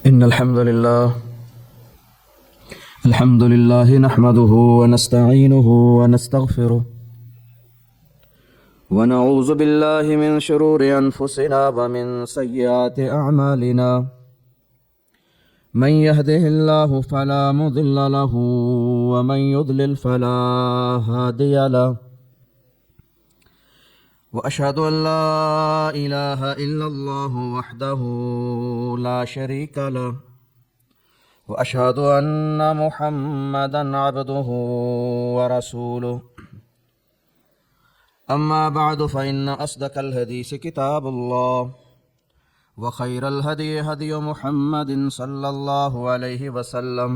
إن الحمد لله نحمده ونستعينه ونستغفره ونعوذ بالله من شرور أنفسنا ومن سيئات أعمالنا من يهده الله فلا مضل له ومن يضلل فلا هادي له وأشهد أن لا إله إلا الله وحده لا شريك له وأشهد أن محمدا عبده ورسوله أما بعد فإن أصدق الحديث كتاب الله وخير الهدي هدي محمد صلى الله عليه وسلم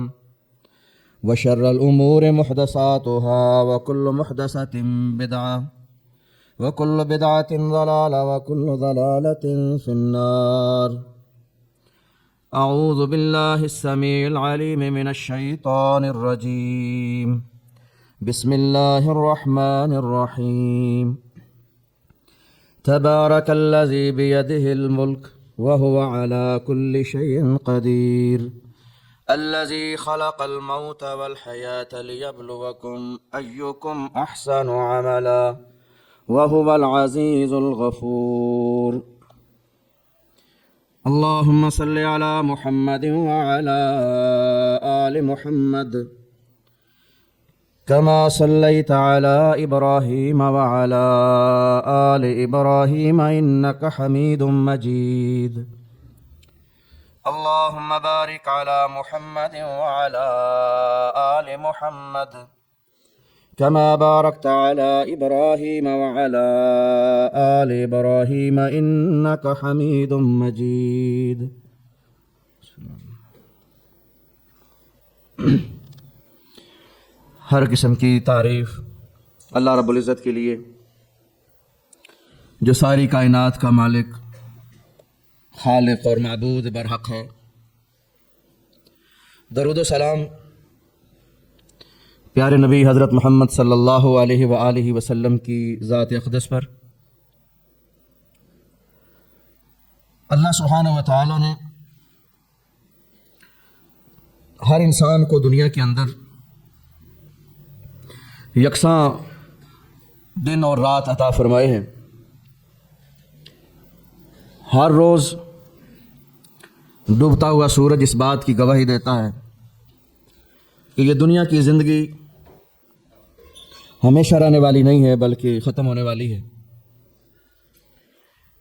وشر الأمور محدثاتها وكل محدثة بدعة وكل بدعة ضلالة وكل ضلالة في النار. أعوذ بالله السميع العليم من الشيطان الرجيم. بسم الله الرحمن الرحيم. تبارك الذي بيده الملك وهو على كل شيء قدير الذي خلق الموت والحياة ليبلوكم أيكم أحسن عملا وهو العزيز الغفور. اللهم صل على محمد وعلى آل محمد كما صليت على إبراهيم وعلى آل إبراهيم إنك حميد مجيد. اللهم بارك على محمد وعلى آل محمد كما باركت على إبراهيم وعلى آل إبراهيم إنك حميد مجيد. ہر قسم کی تعریف اللہ رب العزت کے لیے جو ساری کائنات کا مالک، خالق اور معبود برحق ہے. درود و سلام پیارے نبی حضرت محمد صلی اللہ علیہ وآلہ وسلم کی ذات اقدس پر. اللہ سبحانہ و تعالی نے ہر انسان کو دنیا کے اندر یکساں دن اور رات عطا فرمائے ہیں. ہر روز ڈوبتا ہوا سورج اس بات کی گواہی دیتا ہے کہ یہ دنیا کی زندگی ہمیشہ رہنے والی نہیں ہے بلکہ ختم ہونے والی ہے.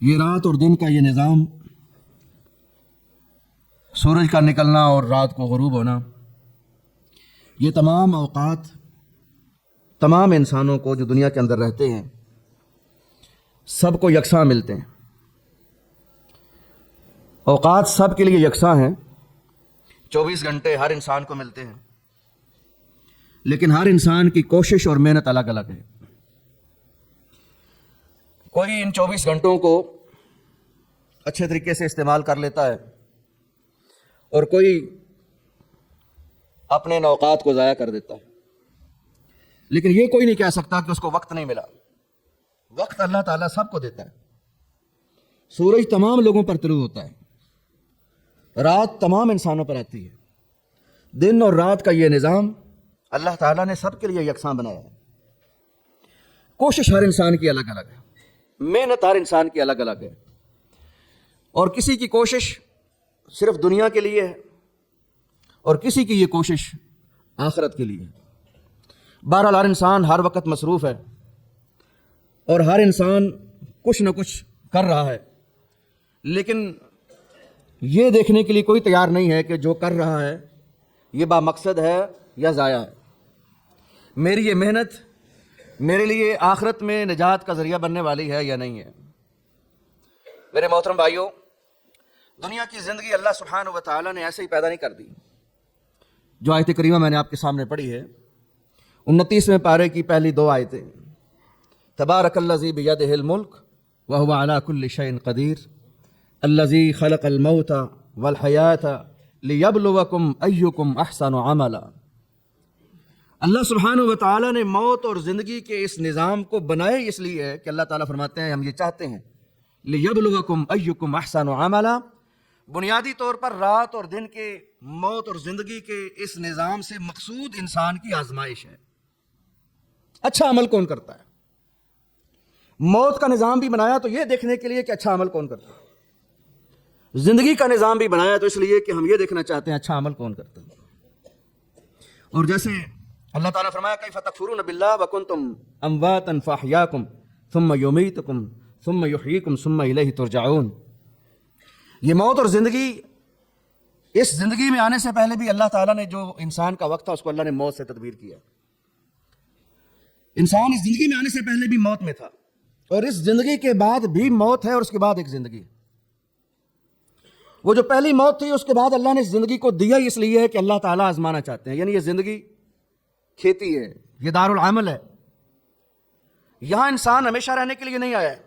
یہ رات اور دن کا یہ نظام، سورج کا نکلنا اور رات کو غروب ہونا، یہ تمام اوقات تمام انسانوں کو جو دنیا کے اندر رہتے ہیں سب کو یکساں ملتے ہیں. اوقات سب کے لیے یکساں ہیں، 24 گھنٹے ہر انسان کو ملتے ہیں، لیکن ہر انسان کی کوشش اور محنت الگ الگ ہے. کوئی ان 24 گھنٹوں کو اچھے طریقے سے استعمال کر لیتا ہے اور کوئی اپنے ان اوقات کو ضائع کر دیتا ہے. لیکن یہ کوئی نہیں کہہ سکتا کہ اس کو وقت نہیں ملا. وقت اللہ تعالیٰ سب کو دیتا ہے. سورج تمام لوگوں پر طلوع ہوتا ہے، رات تمام انسانوں پر آتی ہے. دن اور رات کا یہ نظام اللہ تعالیٰ نے سب کے لیے یکساں بنایا ہے. کوشش ہر انسان کی الگ الگ ہے، محنت ہر انسان کی الگ الگ ہے، اور کسی کی کوشش صرف دنیا کے لیے ہے اور کسی کی یہ کوشش آخرت کے لیے ہے. بہرحال ہر انسان ہر وقت مصروف ہے اور ہر انسان کچھ نہ کچھ کر رہا ہے، لیکن یہ دیکھنے کے لیے کوئی تیار نہیں ہے کہ جو کر رہا ہے یہ بامقصد ہے یا ضائع ہے. میری یہ محنت میرے لیے آخرت میں نجات کا ذریعہ بننے والی ہے یا نہیں ہے. میرے محترم بھائیوں، دنیا کی زندگی اللہ سبحانہ و تعالیٰ نے ایسے ہی پیدا نہیں کر دی. جو آیت کریمہ میں نے آپ کے سامنے پڑھی ہے، 29ویں پارے کی پہلی 2 آیتیں، تبارک الذی بیدہ الملک وہو علی کل شیء قدیر الذی خلق الموت والحیاۃ لیبلوکم ایکم احسن عملا. اللہ سبحانہ و تعالیٰ نے موت اور زندگی کے اس نظام کو بنائے اس لیے کہ اللہ تعالیٰ فرماتے ہیں ہم یہ چاہتے ہیں لِيَبْلُوَكُمْ أَيُّكُمْ أَحْسَنُ عَمَلًا بنیادی طور پر رات اور دن کے، موت اور زندگی کے اس نظام سے مقصود انسان کی آزمائش ہے۔ اچھا عمل کون کرتا ہے؟ موت کا نظام بھی بنایا تو یہ دیکھنے کے لیے کہ اچھا عمل کون کرتا ہے، زندگی کا نظام بھی بنایا تو اس لیے کہ ہم یہ دیکھنا چاہتے ہیں اچھا عمل کون کرتا ہے۔ اور جیسے اللہ تعالیٰ فرمایا کیف تکفرون باللہ وکنتم امواتا فاحیاکم ثم یمیتکم ثم یحییکم ثم الیہ ترجعون، یہ موت اور زندگی، اس زندگی میں آنے سے پہلے بھی اللہ تعالیٰ نے جو انسان کا وقت تھا اس کو اللہ نے موت سے تدبیر کیا۔ انسان اس زندگی میں آنے سے پہلے بھی موت میں تھا، اور اس زندگی کے بعد بھی موت ہے، اور اس کے بعد ایک زندگی۔ وہ جو پہلی موت تھی اس کے بعد اللہ نے اس زندگی کو دیا اس لیے ہے کہ اللہ تعالیٰ آزمانا چاہتے ہیں، یعنی یہ زندگی کھیتی ہے، یہ دار العمل ہے، یہاں انسان ہمیشہ رہنے کے لیے نہیں آیا ہے۔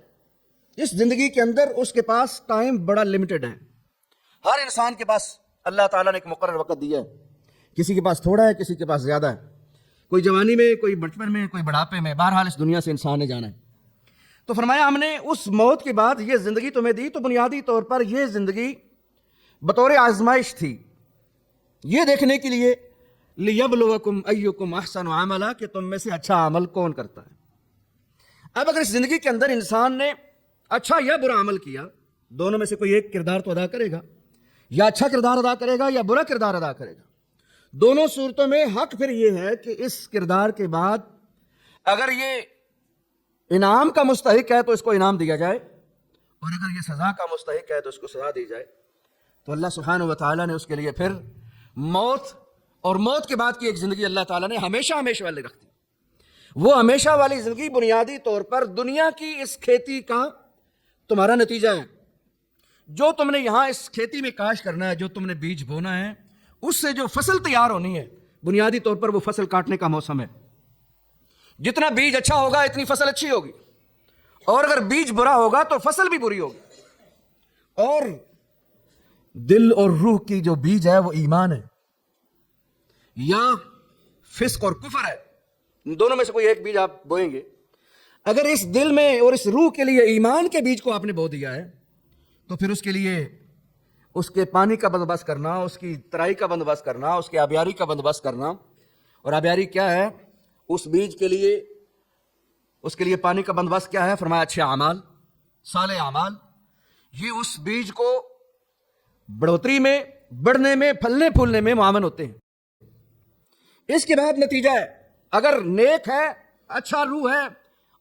اس زندگی کے اندر اس کے پاس ٹائم بڑا لمیٹڈ ہے، ہر انسان کے پاس اللہ تعالیٰ نے ایک مقرر وقت دیا ہے، کسی کے پاس تھوڑا ہے، کسی کے پاس زیادہ ہے، کوئی جوانی میں، کوئی بچپن میں، کوئی بڑھاپے میں، بہرحال اس دنیا سے انسان نے جانا ہے۔ تو فرمایا ہم نے اس موت کے بعد یہ زندگی تمہیں دی تو بنیادی طور پر یہ زندگی بطور آزمائش تھی، یہ دیکھنے کے لیے لیبلوکم ایکم احسن عملا، کہ تم میں سے اچھا عمل کون کرتا ہے۔ اب اگر اس زندگی کے اندر انسان نے اچھا یا برا عمل کیا، دونوں میں سے کوئی ایک کردار تو ادا کرے گا، یا اچھا کردار ادا کرے گا یا برا کردار ادا کرے گا۔ دونوں صورتوں میں حق پھر یہ ہے کہ اس کردار کے بعد اگر یہ انعام کا مستحق ہے تو اس کو انعام دیا جائے، اور اگر یہ سزا کا مستحق ہے تو اس کو سزا دی جائے۔ تو اللہ سبحانہ و تعالیٰ نے اس کے لیے پھر موت اور موت کے بعد کی ایک زندگی اللہ تعالیٰ نے ہمیشہ ہمیشہ والی رکھ دی۔ وہ ہمیشہ والی زندگی بنیادی طور پر دنیا کی اس کھیتی کا تمہارا نتیجہ ہے، جو تم نے یہاں اس کھیتی میں کاش کرنا ہے، جو تم نے بیج بونا ہے، اس سے جو فصل تیار ہونی ہے، بنیادی طور پر وہ فصل کاٹنے کا موسم ہے۔ جتنا بیج اچھا ہوگا اتنی فصل اچھی ہوگی، اور اگر بیج برا ہوگا تو فصل بھی بری ہوگی۔ اور دل اور روح کی جو بیج ہے وہ ایمان ہے یا فسق اور کفر ہے، ان دونوں میں سے کوئی ایک بیج آپ بوئیں گے۔ اگر اس دل میں اور اس روح کے لیے ایمان کے بیج کو آپ نے بو دیا ہے تو پھر اس کے لیے اس کے پانی کا بندوبست کرنا، اس کی ترائی کا بندوبست کرنا، اس کے آبیاری کا بندوبست کرنا۔ اور آبیاری کیا ہے؟ اس بیج کے لیے، اس کے لیے پانی کا بندوبست کیا ہے؟ فرمایا اچھے اعمال، صالح اعمال، یہ اس بیج کو بڑھوتری میں، بڑھنے میں، پھلنے پھولنے میں معاون ہوتے ہیں۔ اس کے بعد نتیجہ ہے، اگر نیک ہے، اچھا روح ہے،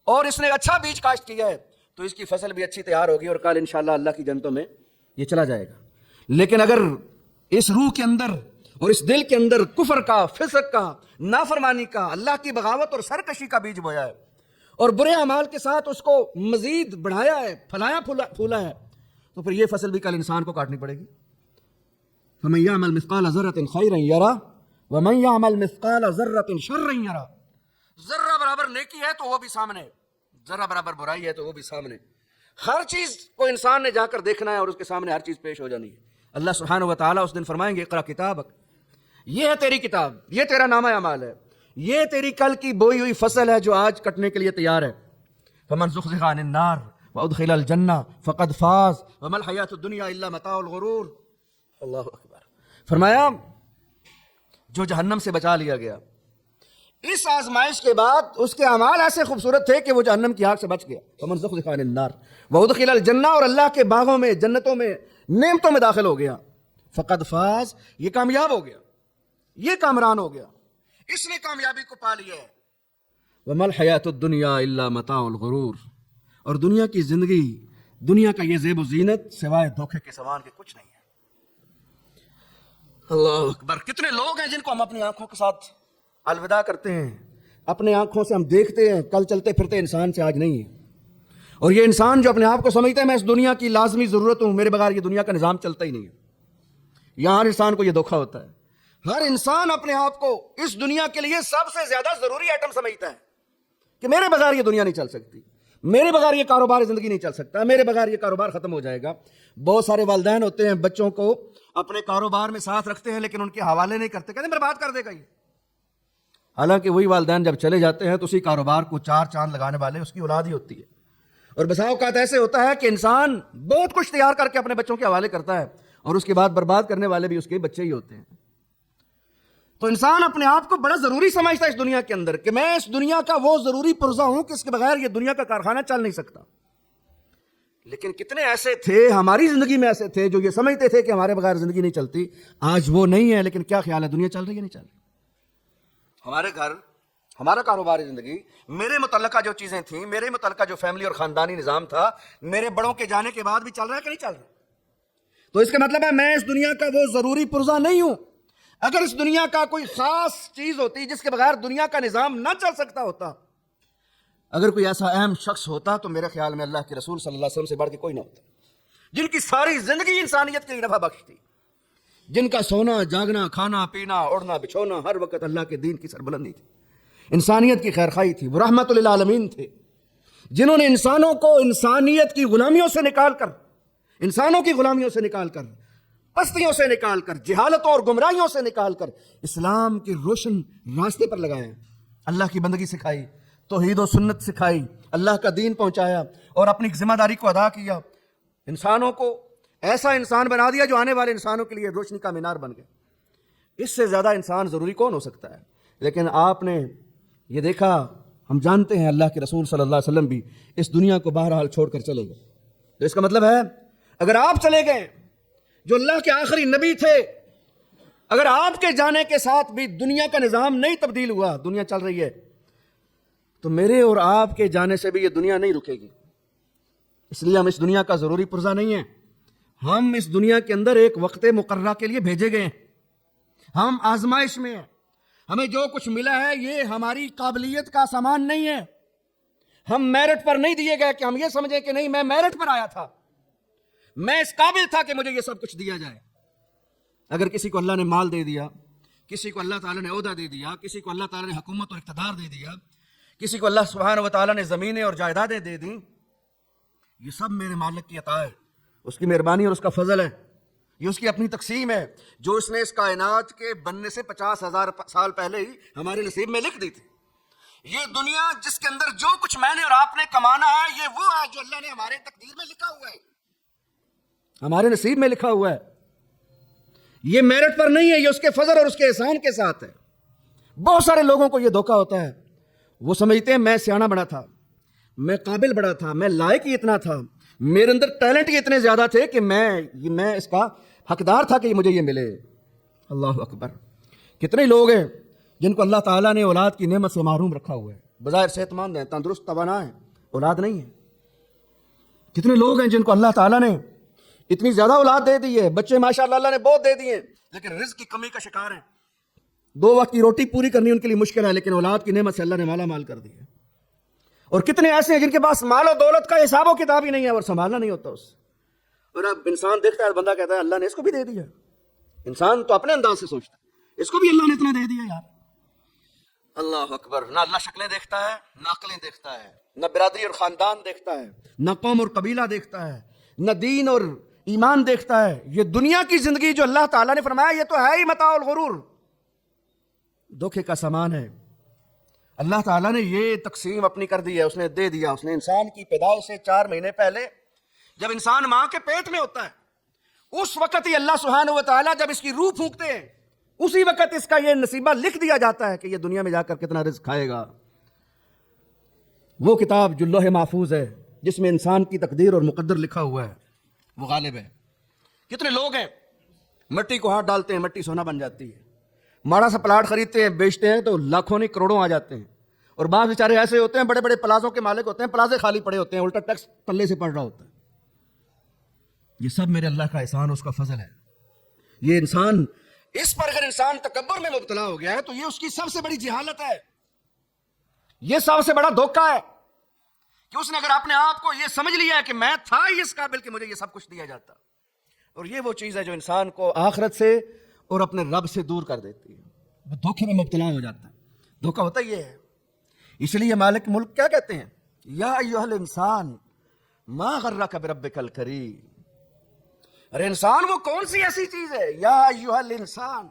اور اس نے اچھا بیج کاشت کیا ہے تو اس کی فصل بھی اچھی تیار ہوگی، اور کل انشاءاللہ اللہ کی جنتوں میں یہ چلا جائے گا۔ لیکن اگر اس روح کے اندر اور اس دل کے اندر کفر کا، فسق کا، نافرمانی کا، اللہ کی بغاوت اور سرکشی کا بیج بویا ہے، اور برے اعمال کے ساتھ اس کو مزید بڑھایا ہے، پھلایا پھولا ہے، تو پھر یہ فصل بھی کل انسان کو کاٹنی پڑے گی۔ فَمَن يَعْمَلْ مِثْقَالَ ذَرَّةٍ خَيْرًا يَرَهُ وَمَن يَعْمَلْ مِثْقَالَ ذَرَّةٍ شَرًّا يَرَهُ۔ ذرہ برابر نیکی ہے تو وہ بھی سامنے، ذرہ برابر برائی ہے تو وہ بھی سامنے۔ ہر چیز کو انسان نے جا کر دیکھنا ہے اور اس کے سامنے ہر چیز پیش ہو جانی ہے۔ اللہ سبحانہ و تعالیٰ اس دن فرمائیں گے اقرأ کتابک، یہ ہے تیری کتاب، یہ تیرا نامہ اعمال ہے، یہ تیری کل کی بوئی ہوئی فصل ہے جو آج کٹنے کے لیے تیار ہے۔ فمن زحزح عن النار وادخل الجنہ فقد فاز وما الحیاۃ الدنیا الا متاع الغرور۔ اللہ اکبر۔ فرمایا جو جہنم سے بچا لیا گیا، اس آزمائش کے بعد اس کے اعمال ایسے خوبصورت تھے کہ وہ جہنم کی آگ سے بچ گیا۔ فمن زحزح عن النار وادخل الجنہ، اور اللہ کے باغوں میں، جنتوں میں، نعمتوں میں داخل ہو گیا، فقد فاز، یہ کامیاب ہو گیا، یہ کامران ہو گیا، اس نے کامیابی کو پا لیا ہے۔ وما الحیاۃ الدنیا الا متاع الغرور، اور دنیا کی زندگی، دنیا کا یہ زیب و زینت سوائے دھوکے کے سامان کے کچھ نہیں ہے۔ اللہ اکبر۔ کتنے لوگ ہیں جن کو ہم اپنی آنکھوں کے ساتھ الوداع کرتے ہیں، اپنے آنکھوں سے ہم دیکھتے ہیں، کل چلتے پھرتے انسان سے آج نہیں ہے۔ اور یہ انسان جو اپنے آپ کو سمجھتا ہے میں اس دنیا کی لازمی ضرورت ہوں، میرے بغیر یہ دنیا کا نظام چلتا ہی نہیں ہے، یہاں ہر انسان کو یہ دھوکا ہوتا ہے۔ ہر انسان اپنے آپ کو اس دنیا کے لیے سب سے زیادہ ضروری آئٹم سمجھتا ہے کہ میرے بغیر یہ دنیا نہیں چل سکتی، میرے بغیر یہ کاروبار زندگی نہیں چل سکتا، میرے بغیر یہ کاروبار ختم ہو جائے گا۔ بہت سارے والدین ہوتے ہیں بچوں کو اپنے کاروبار میں ساتھ رکھتے ہیں لیکن ان کے حوالے نہیں کرتے، کہتے ہیں برباد کر دے گا یہ۔ حالانکہ وہی والدین جب چلے جاتے ہیں تو اسی کاروبار کو چار چاند لگانے والے اس کی اولاد ہی ہوتی ہے۔ اور بسا اوقات ایسے ہوتا ہے کہ انسان بہت کچھ تیار کر کے اپنے بچوں کے حوالے کرتا ہے اور اس کے بعد برباد کرنے والے بھی اس کے بچے ہی ہوتے ہیں۔ تو انسان اپنے آپ کو بڑا ضروری سمجھتا ہے اس دنیا کے اندر کہ میں اس دنیا کا وہ ضروری پرزہ ہوں کہ اس کے بغیر یہ دنیا کا کارخانہ چل نہیں سکتا۔ لیکن کتنے ایسے تھے ہماری زندگی میں، ایسے تھے جو یہ سمجھتے تھے کہ ہمارے بغیر زندگی نہیں چلتی۔ آج وہ نہیں ہے، لیکن کیا خیال ہے دنیا چل رہی ہے نہیں چل رہی؟ ہمارے گھر، ہمارا کاروباری زندگی، میرے متعلقہ جو چیزیں تھیں، میرے متعلقہ جو فیملی اور خاندانی نظام تھا، میرے بڑوں کے جانے کے بعد بھی چل رہا ہے کہ نہیں چل رہا؟ تو اس کا مطلب ہے میں اس دنیا کا وہ ضروری پرزہ نہیں ہوں۔ اگر اس دنیا کا کوئی خاص چیز ہوتی جس کے بغیر دنیا کا نظام نہ چل سکتا ہوتا، اگر کوئی ایسا اہم شخص ہوتا تو میرے خیال میں اللہ کے رسول صلی اللہ علیہ وسلم سے بڑھ کے کوئی نہ ہوتا، جن کی ساری زندگی انسانیت کے لیے نفع بخش تھی، جن کا سونا جاگنا کھانا پینا اڑنا بچھونا ہر وقت اللہ کے دین کی سربلندی تھی، انسانیت کی خیرخواہی تھی، وہ رحمت للعالمین تھے، جنہوں نے انسانوں کو انسانیت کی غلامیوں سے نکال کر، انسانوں کی غلامیوں سے نکال کر، پستیوں سے نکال کر، جہالتوں اور گمراہیوں سے نکال کر اسلام کے روشن راستے پر لگایا، اللہ کی بندگی سکھائی، توحید و سنت سکھائی، اللہ کا دین پہنچایا اور اپنی ذمہ داری کو ادا کیا، انسانوں کو ایسا انسان بنا دیا جو آنے والے انسانوں کے لیے روشنی کا مینار بن گئے۔ اس سے زیادہ انسان ضروری کون ہو سکتا ہے؟ لیکن آپ نے یہ دیکھا، ہم جانتے ہیں اللہ کے رسول صلی اللہ علیہ وسلم بھی اس دنیا کو بہرحال چھوڑ کر چلے گئے۔ تو اس کا مطلب ہے اگر آپ چلے گئے جو اللہ کے آخری نبی تھے، اگر آپ کے جانے کے ساتھ بھی دنیا کا نظام نہیں تبدیل ہوا، دنیا چل رہی ہے، تو میرے اور آپ کے جانے سے بھی یہ دنیا نہیں رکے گی۔ اس لیے ہم اس دنیا کا ضروری پرزہ نہیں ہیں، ہم اس دنیا کے اندر ایک وقت مقررہ کے لیے بھیجے گئے ہیں، ہم آزمائش میں ہیں، ہمیں جو کچھ ملا ہے یہ ہماری قابلیت کا سامان نہیں ہے، ہم میرٹ پر نہیں دیے گئے کہ ہم یہ سمجھیں کہ نہیں میں میرٹ پر آیا تھا، میں اس قابل تھا کہ مجھے یہ سب کچھ دیا جائے۔ اگر کسی کو اللہ نے مال دے دیا، کسی کو اللہ تعالیٰ نے عہدہ دے دیا، کسی کو اللہ تعالیٰ نے حکومت اور اقتدار دے دیا، کسی کو اللہ سبحانہ و تعالیٰ نے زمینیں اور جائیدادیں دے دیں، یہ سب میرے مالک کی عطا ہے، اس کی مہربانی اور اس کا فضل ہے، یہ اس کی اپنی تقسیم ہے جو اس نے اس کائنات کے بننے سے 50,000 سال پہلے ہی ہمارے نصیب میں لکھ دی تھی۔ یہ دنیا جس کے اندر جو کچھ میں نے اور آپ نے کمانا ہے، یہ وہ ہے جو اللہ نے ہمارے تقدیر میں لکھا ہوا ہے، ہمارے نصیب میں لکھا ہوا ہے، یہ میرٹ پر نہیں ہے، یہ اس کے فضل اور اس کے احسان کے ساتھ ہے۔ بہت سارے لوگوں کو یہ دھوکہ ہوتا ہے، وہ سمجھتے ہیں میں سیاںا بڑا تھا، میں قابل بڑا تھا، میں لائق ہی اتنا تھا، میرے اندر ٹیلنٹ ہی اتنے زیادہ تھے کہ میں اس کا حقدار تھا کہ مجھے یہ ملے۔ اللہ اکبر! کتنے لوگ ہیں جن کو اللہ تعالیٰ نے اولاد کی نعمت سے محروم رکھا ہوا ہے، بظاہر صحت مند ہیں، تندرست توانا ہیں، اولاد نہیں ہے۔ کتنے لوگ ہیں جن کو اللہ تعالیٰ نے اتنی زیادہ اولاد دے دی ہے، بچے ماشاءاللہ اللہ نے بہت دے دیے، لیکن رزق کی کمی کا شکار ہیں، 2 وقت کی روٹی پوری کرنی ان کے لیے مشکل ہے، لیکن اولاد کی نعمت سے اللہ نے مالا مال کر دی ہے۔ اور کتنے ایسے ہیں جن کے پاس مال و دولت کا حساب و کتاب ہی نہیں ہے اور سنبھالنا نہیں ہوتا اس، اور اب انسان دیکھتا ہے، بندہ کہتا ہے اللہ نے اس کو بھی دے دیا۔ انسان تو اپنے انداز سے سوچتا ہے اس کو بھی اللہ نے اتنا دے دیا یار۔ اللہ اکبر! نہ اللہ شکلیں دیکھتا ہے، نہ عقلیں دیکھتا ہے، نہ برادری اور خاندان دیکھتا ہے، نہ قوم اور قبیلہ دیکھتا ہے، نہ دین اور ایمان دیکھتا ہے۔ یہ دنیا کی زندگی جو اللہ تعالیٰ نے فرمایا یہ تو ہے ہی متاع الغرور، دھوکے کا سامان ہے۔ اللہ تعالیٰ نے یہ تقسیم اپنی کر دی ہے، اس نے دے دیا، اس نے انسان کی پیدائش سے 4 مہینے پہلے جب انسان ماں کے پیٹ میں ہوتا ہے، اس وقت ہی اللہ سبحانہ و تعالیٰ جب اس کی روح پھونکتے ہیں، اسی وقت اس کا یہ نصیبہ لکھ دیا جاتا ہے کہ یہ دنیا میں جا کر کتنا رزق کھائے گا۔ وہ کتاب جو لوح محفوظ ہے جس میں انسان کی تقدیر اور مقدر لکھا ہوا ہے وہ غالب ہے۔ کتنے لوگ ہیں مٹی کو ہاتھ ڈالتے ہیں مٹی سونا بن جاتی ہے، ماڑا سا پلاٹ خریدتے ہیں بیچتے ہیں تو لاکھوں نہیں کروڑوں آ جاتے ہیں، اور بعض بیچارے ایسے ہوتے ہیں بڑے بڑے پلازوں کے مالک ہوتے ہیں، پلازے خالی پڑے ہوتے ہیں، الٹا ٹیکس پلے سے پڑ رہا ہوتا ہے۔ یہ سب میرے اللہ کا احسان اور اس کا فضل ہے۔ یہ انسان اس پر اگر انسان تکبر میں مبتلا ہو گیا ہے تو یہ اس کی سب سے بڑی جہالت ہے، یہ سب سے بڑا دھوکہ ہے کہ اس نے اگر اپنے آپ کو یہ سمجھ لیا ہے کہ میں تھا ہی اس قابل کہ مجھے یہ سب کچھ دیا جاتا، اور یہ وہ چیز ہے جو انسان کو آخرت سے اور اپنے رب سے دور کر دیتی ہے، وہ دھوکے میں مبتلا ہو جاتا ہے۔ دھوکہ ہوتا یہ ہے، اس لیے مالک ملک کیا کہتے ہیں؟ یا ایھا الانسان ما غرک بربک الکریم۔ ارے انسان وہ کون سی ایسی چیز ہے، یا ایھا الانسان،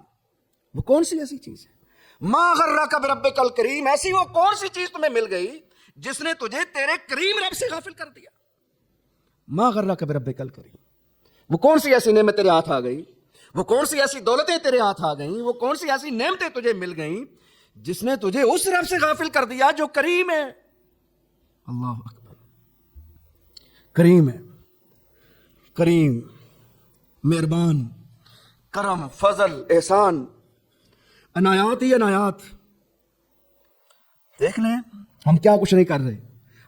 وہ کون سی ایسی چیز ہے، ما غرک بربک الکریم، ایسی وہ کون سی چیز تمہیں مل گئی جس نے تجھے تیرے کریم رب سے غافل کر دیا۔ ما غرک بربک الکریم، وہ کون سی ایسی نعمت تیرے ہاتھ آ گئی, وہ کون سی ایسی دولتیں تیرے ہاتھ آ گئیں, وہ کون سی ایسی نعمتیں تجھے مل گئیں جس نے تجھے اس رب سے غافل کر دیا جو کریم ہے. اللہ اکبر, کریم ہے, کریم, مہربان, کرم, فضل, احسان, عنایات ہی عنایات. دیکھ لیں ہم کیا کچھ نہیں کر رہے,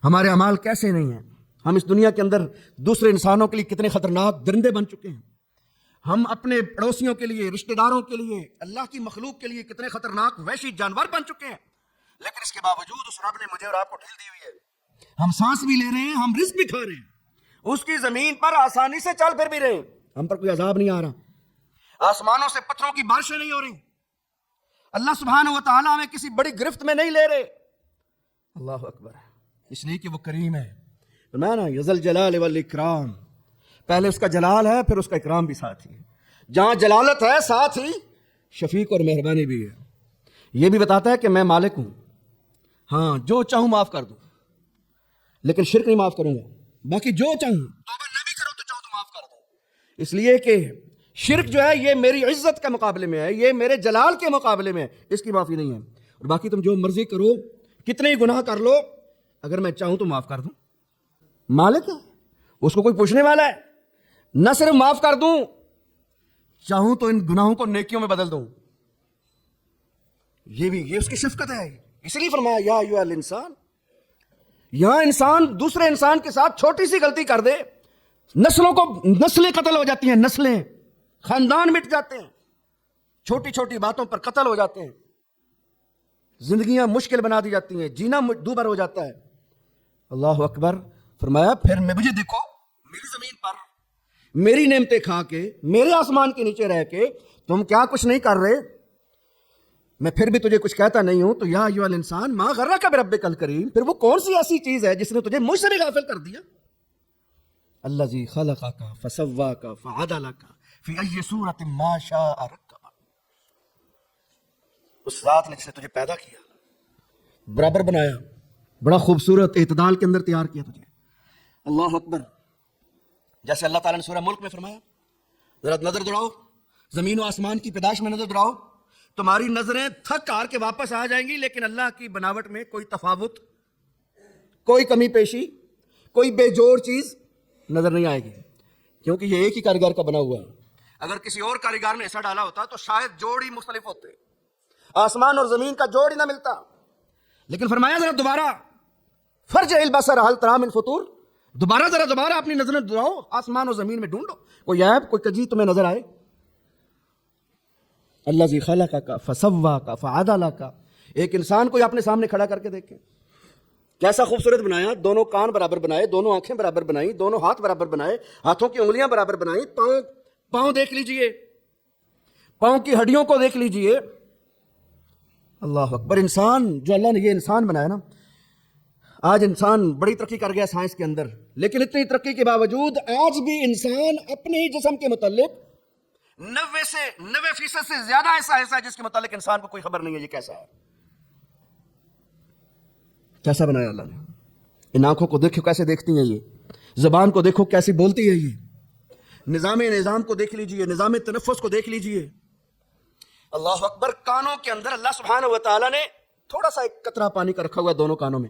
ہمارے اعمال کیسے نہیں ہیں. ہم اس دنیا کے اندر دوسرے انسانوں کے لیے کتنے خطرناک درندے بن چکے ہیں. ہم اپنے پڑوسیوں کے لیے, رشتہ داروں کے لیے, اللہ کی مخلوق کے لیے کتنے خطرناک وحشی جانور بن چکے ہیں. لیکن اس کے باوجود اس رب نے مجھے اور آپ کو ڈھیل دی ہوئی ہے. ہم سانس بھی لے رہے ہیں, ہم رزق بھی کھا رہے ہیں, اس کی زمین پر آسانی سے چل پھر بھی رہے ہیں. ہم پر کوئی عذاب نہیں آ رہا, آسمانوں سے پتھروں کی بارشیں نہیں ہو رہی. اللہ سبحانہ و تعالیٰ ہمیں کسی بڑی گرفت میں نہیں لے رہے. اللہ اکبر, اس لیے کہ وہ کریم ہے. فرمایا نا یذل جلال والاکرام, پہلے اس کا جلال ہے پھر اس کا اکرام بھی ساتھ ہی ہے. جہاں جلالت ہے ساتھ ہی شفیق اور مہربانی بھی ہے. یہ بھی بتاتا ہے کہ میں مالک ہوں, ہاں جو چاہوں معاف کر دوں, لیکن شرک نہیں معاف کروں گا. باقی جو چاہوں توبہ نہ بھی کرو تو چاہوں تو معاف کر دوں. اس لیے کہ شرک جو ہے یہ میری عزت کے مقابلے میں ہے, یہ میرے جلال کے مقابلے میں ہے, اس کی معافی نہیں ہے. اور باقی تم جو مرضی کرو, کتنے ہی گناہ کر لو, اگر میں چاہوں تو معاف کر دوں. مالک ہے, اس کو کوئی پوچھنے والا ہے. نہ صرف معاف کر دوں, چاہوں تو ان گناہوں کو نیکیوں میں بدل دوں. یہ اس کی شفقت ہے. اس لیے فرمایا یا ایھا الانسان, یہاں انسان دوسرے انسان کے ساتھ چھوٹی سی غلطی کر دے, نسلیں قتل ہو جاتی ہیں, نسلیں, خاندان مٹ جاتے ہیں, چھوٹی چھوٹی باتوں پر قتل ہو جاتے ہیں, زندگیاں مشکل بنا دی جاتی ہیں, جینا دوبر ہو جاتا ہے. اللہ اکبر. فرمایا پھر مجھے دیکھو میری زمین پر میری نعمتیں کھا کے, میرے آسمان کے نیچے رہ کے تم کیا کچھ نہیں کر رہے, میں پھر بھی تجھے کچھ کہتا نہیں ہوں. تو یا ایھا الانسان ما غرک بربک الکریم, پھر وہ کون سی ایسی چیز ہے جس نے تجھے مجھ سے بھی غافل کر دیا. الذی خلقک فسواک فعدلک فی ای صورۃ ما شاء رکبک, اس ذات نے جس نے تجھے پیدا کیا, برابر بنایا, بڑا خوبصورت اعتدال کے اندر تیار کیا تجھے. اللہ اکبر. جیسے اللہ تعالیٰ نے سورہ ملک میں فرمایا, ذرا نظر دوڑاؤ, زمین و آسمان کی پیدائش میں نظر دوڑاؤ, تمہاری نظریں تھک ہار کے واپس آ جائیں گی, لیکن اللہ کی بناوٹ میں کوئی تفاوت, کوئی کمی پیشی, کوئی بے جوڑ چیز نظر نہیں آئے گی, کیونکہ یہ ایک ہی کاریگر کا بنا ہوا ہے. اگر کسی اور کاریگر نے ایسا ڈالا ہوتا تو شاید جوڑ ہی مختلف ہوتے, آسمان اور زمین کا جوڑ ہی نہ ملتا. لیکن فرمایا ذرا دوبارہ فرجع البصر هل تری من فطور, دوبارہ اپنی نظریں دوڑاؤ, آسمان اور زمین میں ڈھونڈو, کوئی عیب, کوئی کجی تمہیں نظر آئے. الذی خلقک فسواک فعدلک, ایک انسان کو اپنے سامنے کھڑا کر کے دیکھیں, کیسا خوبصورت بنایا. دونوں کان برابر بنائے, دونوں آنکھیں برابر بنائی, دونوں ہاتھ برابر بنائے, ہاتھوں کی انگلیاں برابر بنائی, پاؤں دیکھ لیجئے, پاؤں کی ہڈیوں کو دیکھ لیجئے. اللہ اکبر. انسان جو اللہ نے یہ انسان بنایا نا, آج انسان بڑی ترقی کر گیا سائنس کے اندر, لیکن اتنی ترقی کے باوجود آج بھی انسان اپنے ہی جسم کے متعلق 90% سے زیادہ ایسا ہے جس کے متعلق انسان کو کوئی خبر نہیں ہے یہ کیسا ہے. کیسا بنایا اللہ نے. ان آنکھوں کو دیکھو کیسے دیکھتی ہیں, یہ زبان کو دیکھو کیسی بولتی ہے, یہ نظام کو دیکھ لیجئے, نظام تنفس کو دیکھ لیجئے. اللہ اکبر. کانوں کے اندر اللہ سبحانہ و تعالیٰ نے تھوڑا سا ایک قطرہ پانی کا رکھا ہوا ہے دونوں کانوں میں,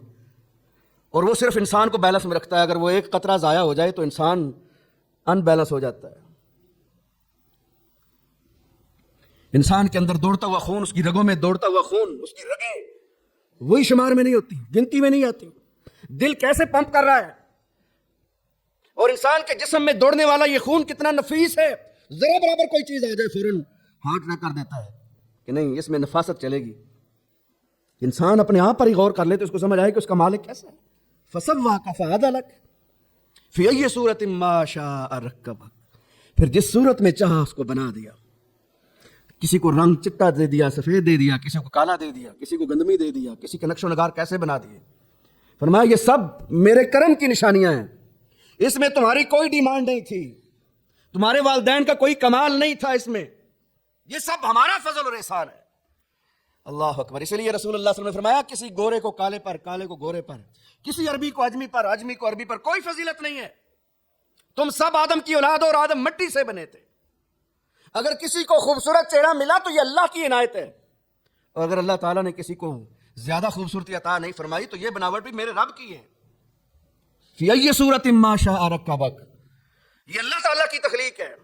اور وہ صرف انسان کو بیلنس میں رکھتا ہے. اگر وہ ایک قطرہ ضائع ہو جائے تو انسان ان بیلنس ہو جاتا ہے. انسان کے اندر دوڑتا ہوا خون, اس کی رگوں میں دوڑتا ہوا خون, اس کی رگیں وہی شمار میں نہیں ہوتی, گنتی میں نہیں آتی. دل کیسے پمپ کر رہا ہے, اور انسان کے جسم میں دوڑنے والا یہ خون کتنا نفیس ہے. ذرا برابر کوئی چیز آ جائے فوراً ہارٹ اٹیک کر دیتا ہے کہ نہیں اس میں نفاست چلے گی. انسان اپنے آپ پر ہی غور کر لے تو اس کو سمجھ آئے کہ اس کا مالک کیسا ہے. فسواک فعدلک فی ای صورۃ ما شاء رکبک, پھر جس صورت میں چاہا اس کو بنا دیا. کسی کو رنگ چٹا دے دیا, سفید دے دیا, کسی کو کالا دے دیا, کسی کو گندمی دے دیا, کسی کے نقش و نگار کیسے بنا دیے. فرمایا یہ سب میرے کرم کی نشانیاں ہیں, اس میں تمہاری کوئی ڈیمانڈ نہیں تھی, تمہارے والدین کا کوئی کمال نہیں تھا اس میں, یہ سب ہمارا فضل اور احسان ہے. اللہ اکبر. اس لیے رسول اللہ صلی اللہ علیہ وسلم نے فرمایا کسی گورے کو کالے پر, کالے کو گورے پر, کسی عربی کو اجمی پر, اجمی کو عربی پر کوئی فضیلت نہیں ہے. تم سب آدم کی اولاد ہو اور آدم مٹی سے بنے تھے. اگر کسی کو خوبصورت چہرہ ملا تو یہ اللہ کی عنایت ہے, اور اگر اللہ تعالیٰ نے کسی کو زیادہ خوبصورتی عطا نہیں فرمائی تو یہ بناوٹ بھی میرے رب کی ہے. فی ای صورت ما شاء رکبک, یہ اللہ تعالیٰ کی تخلیق ہے.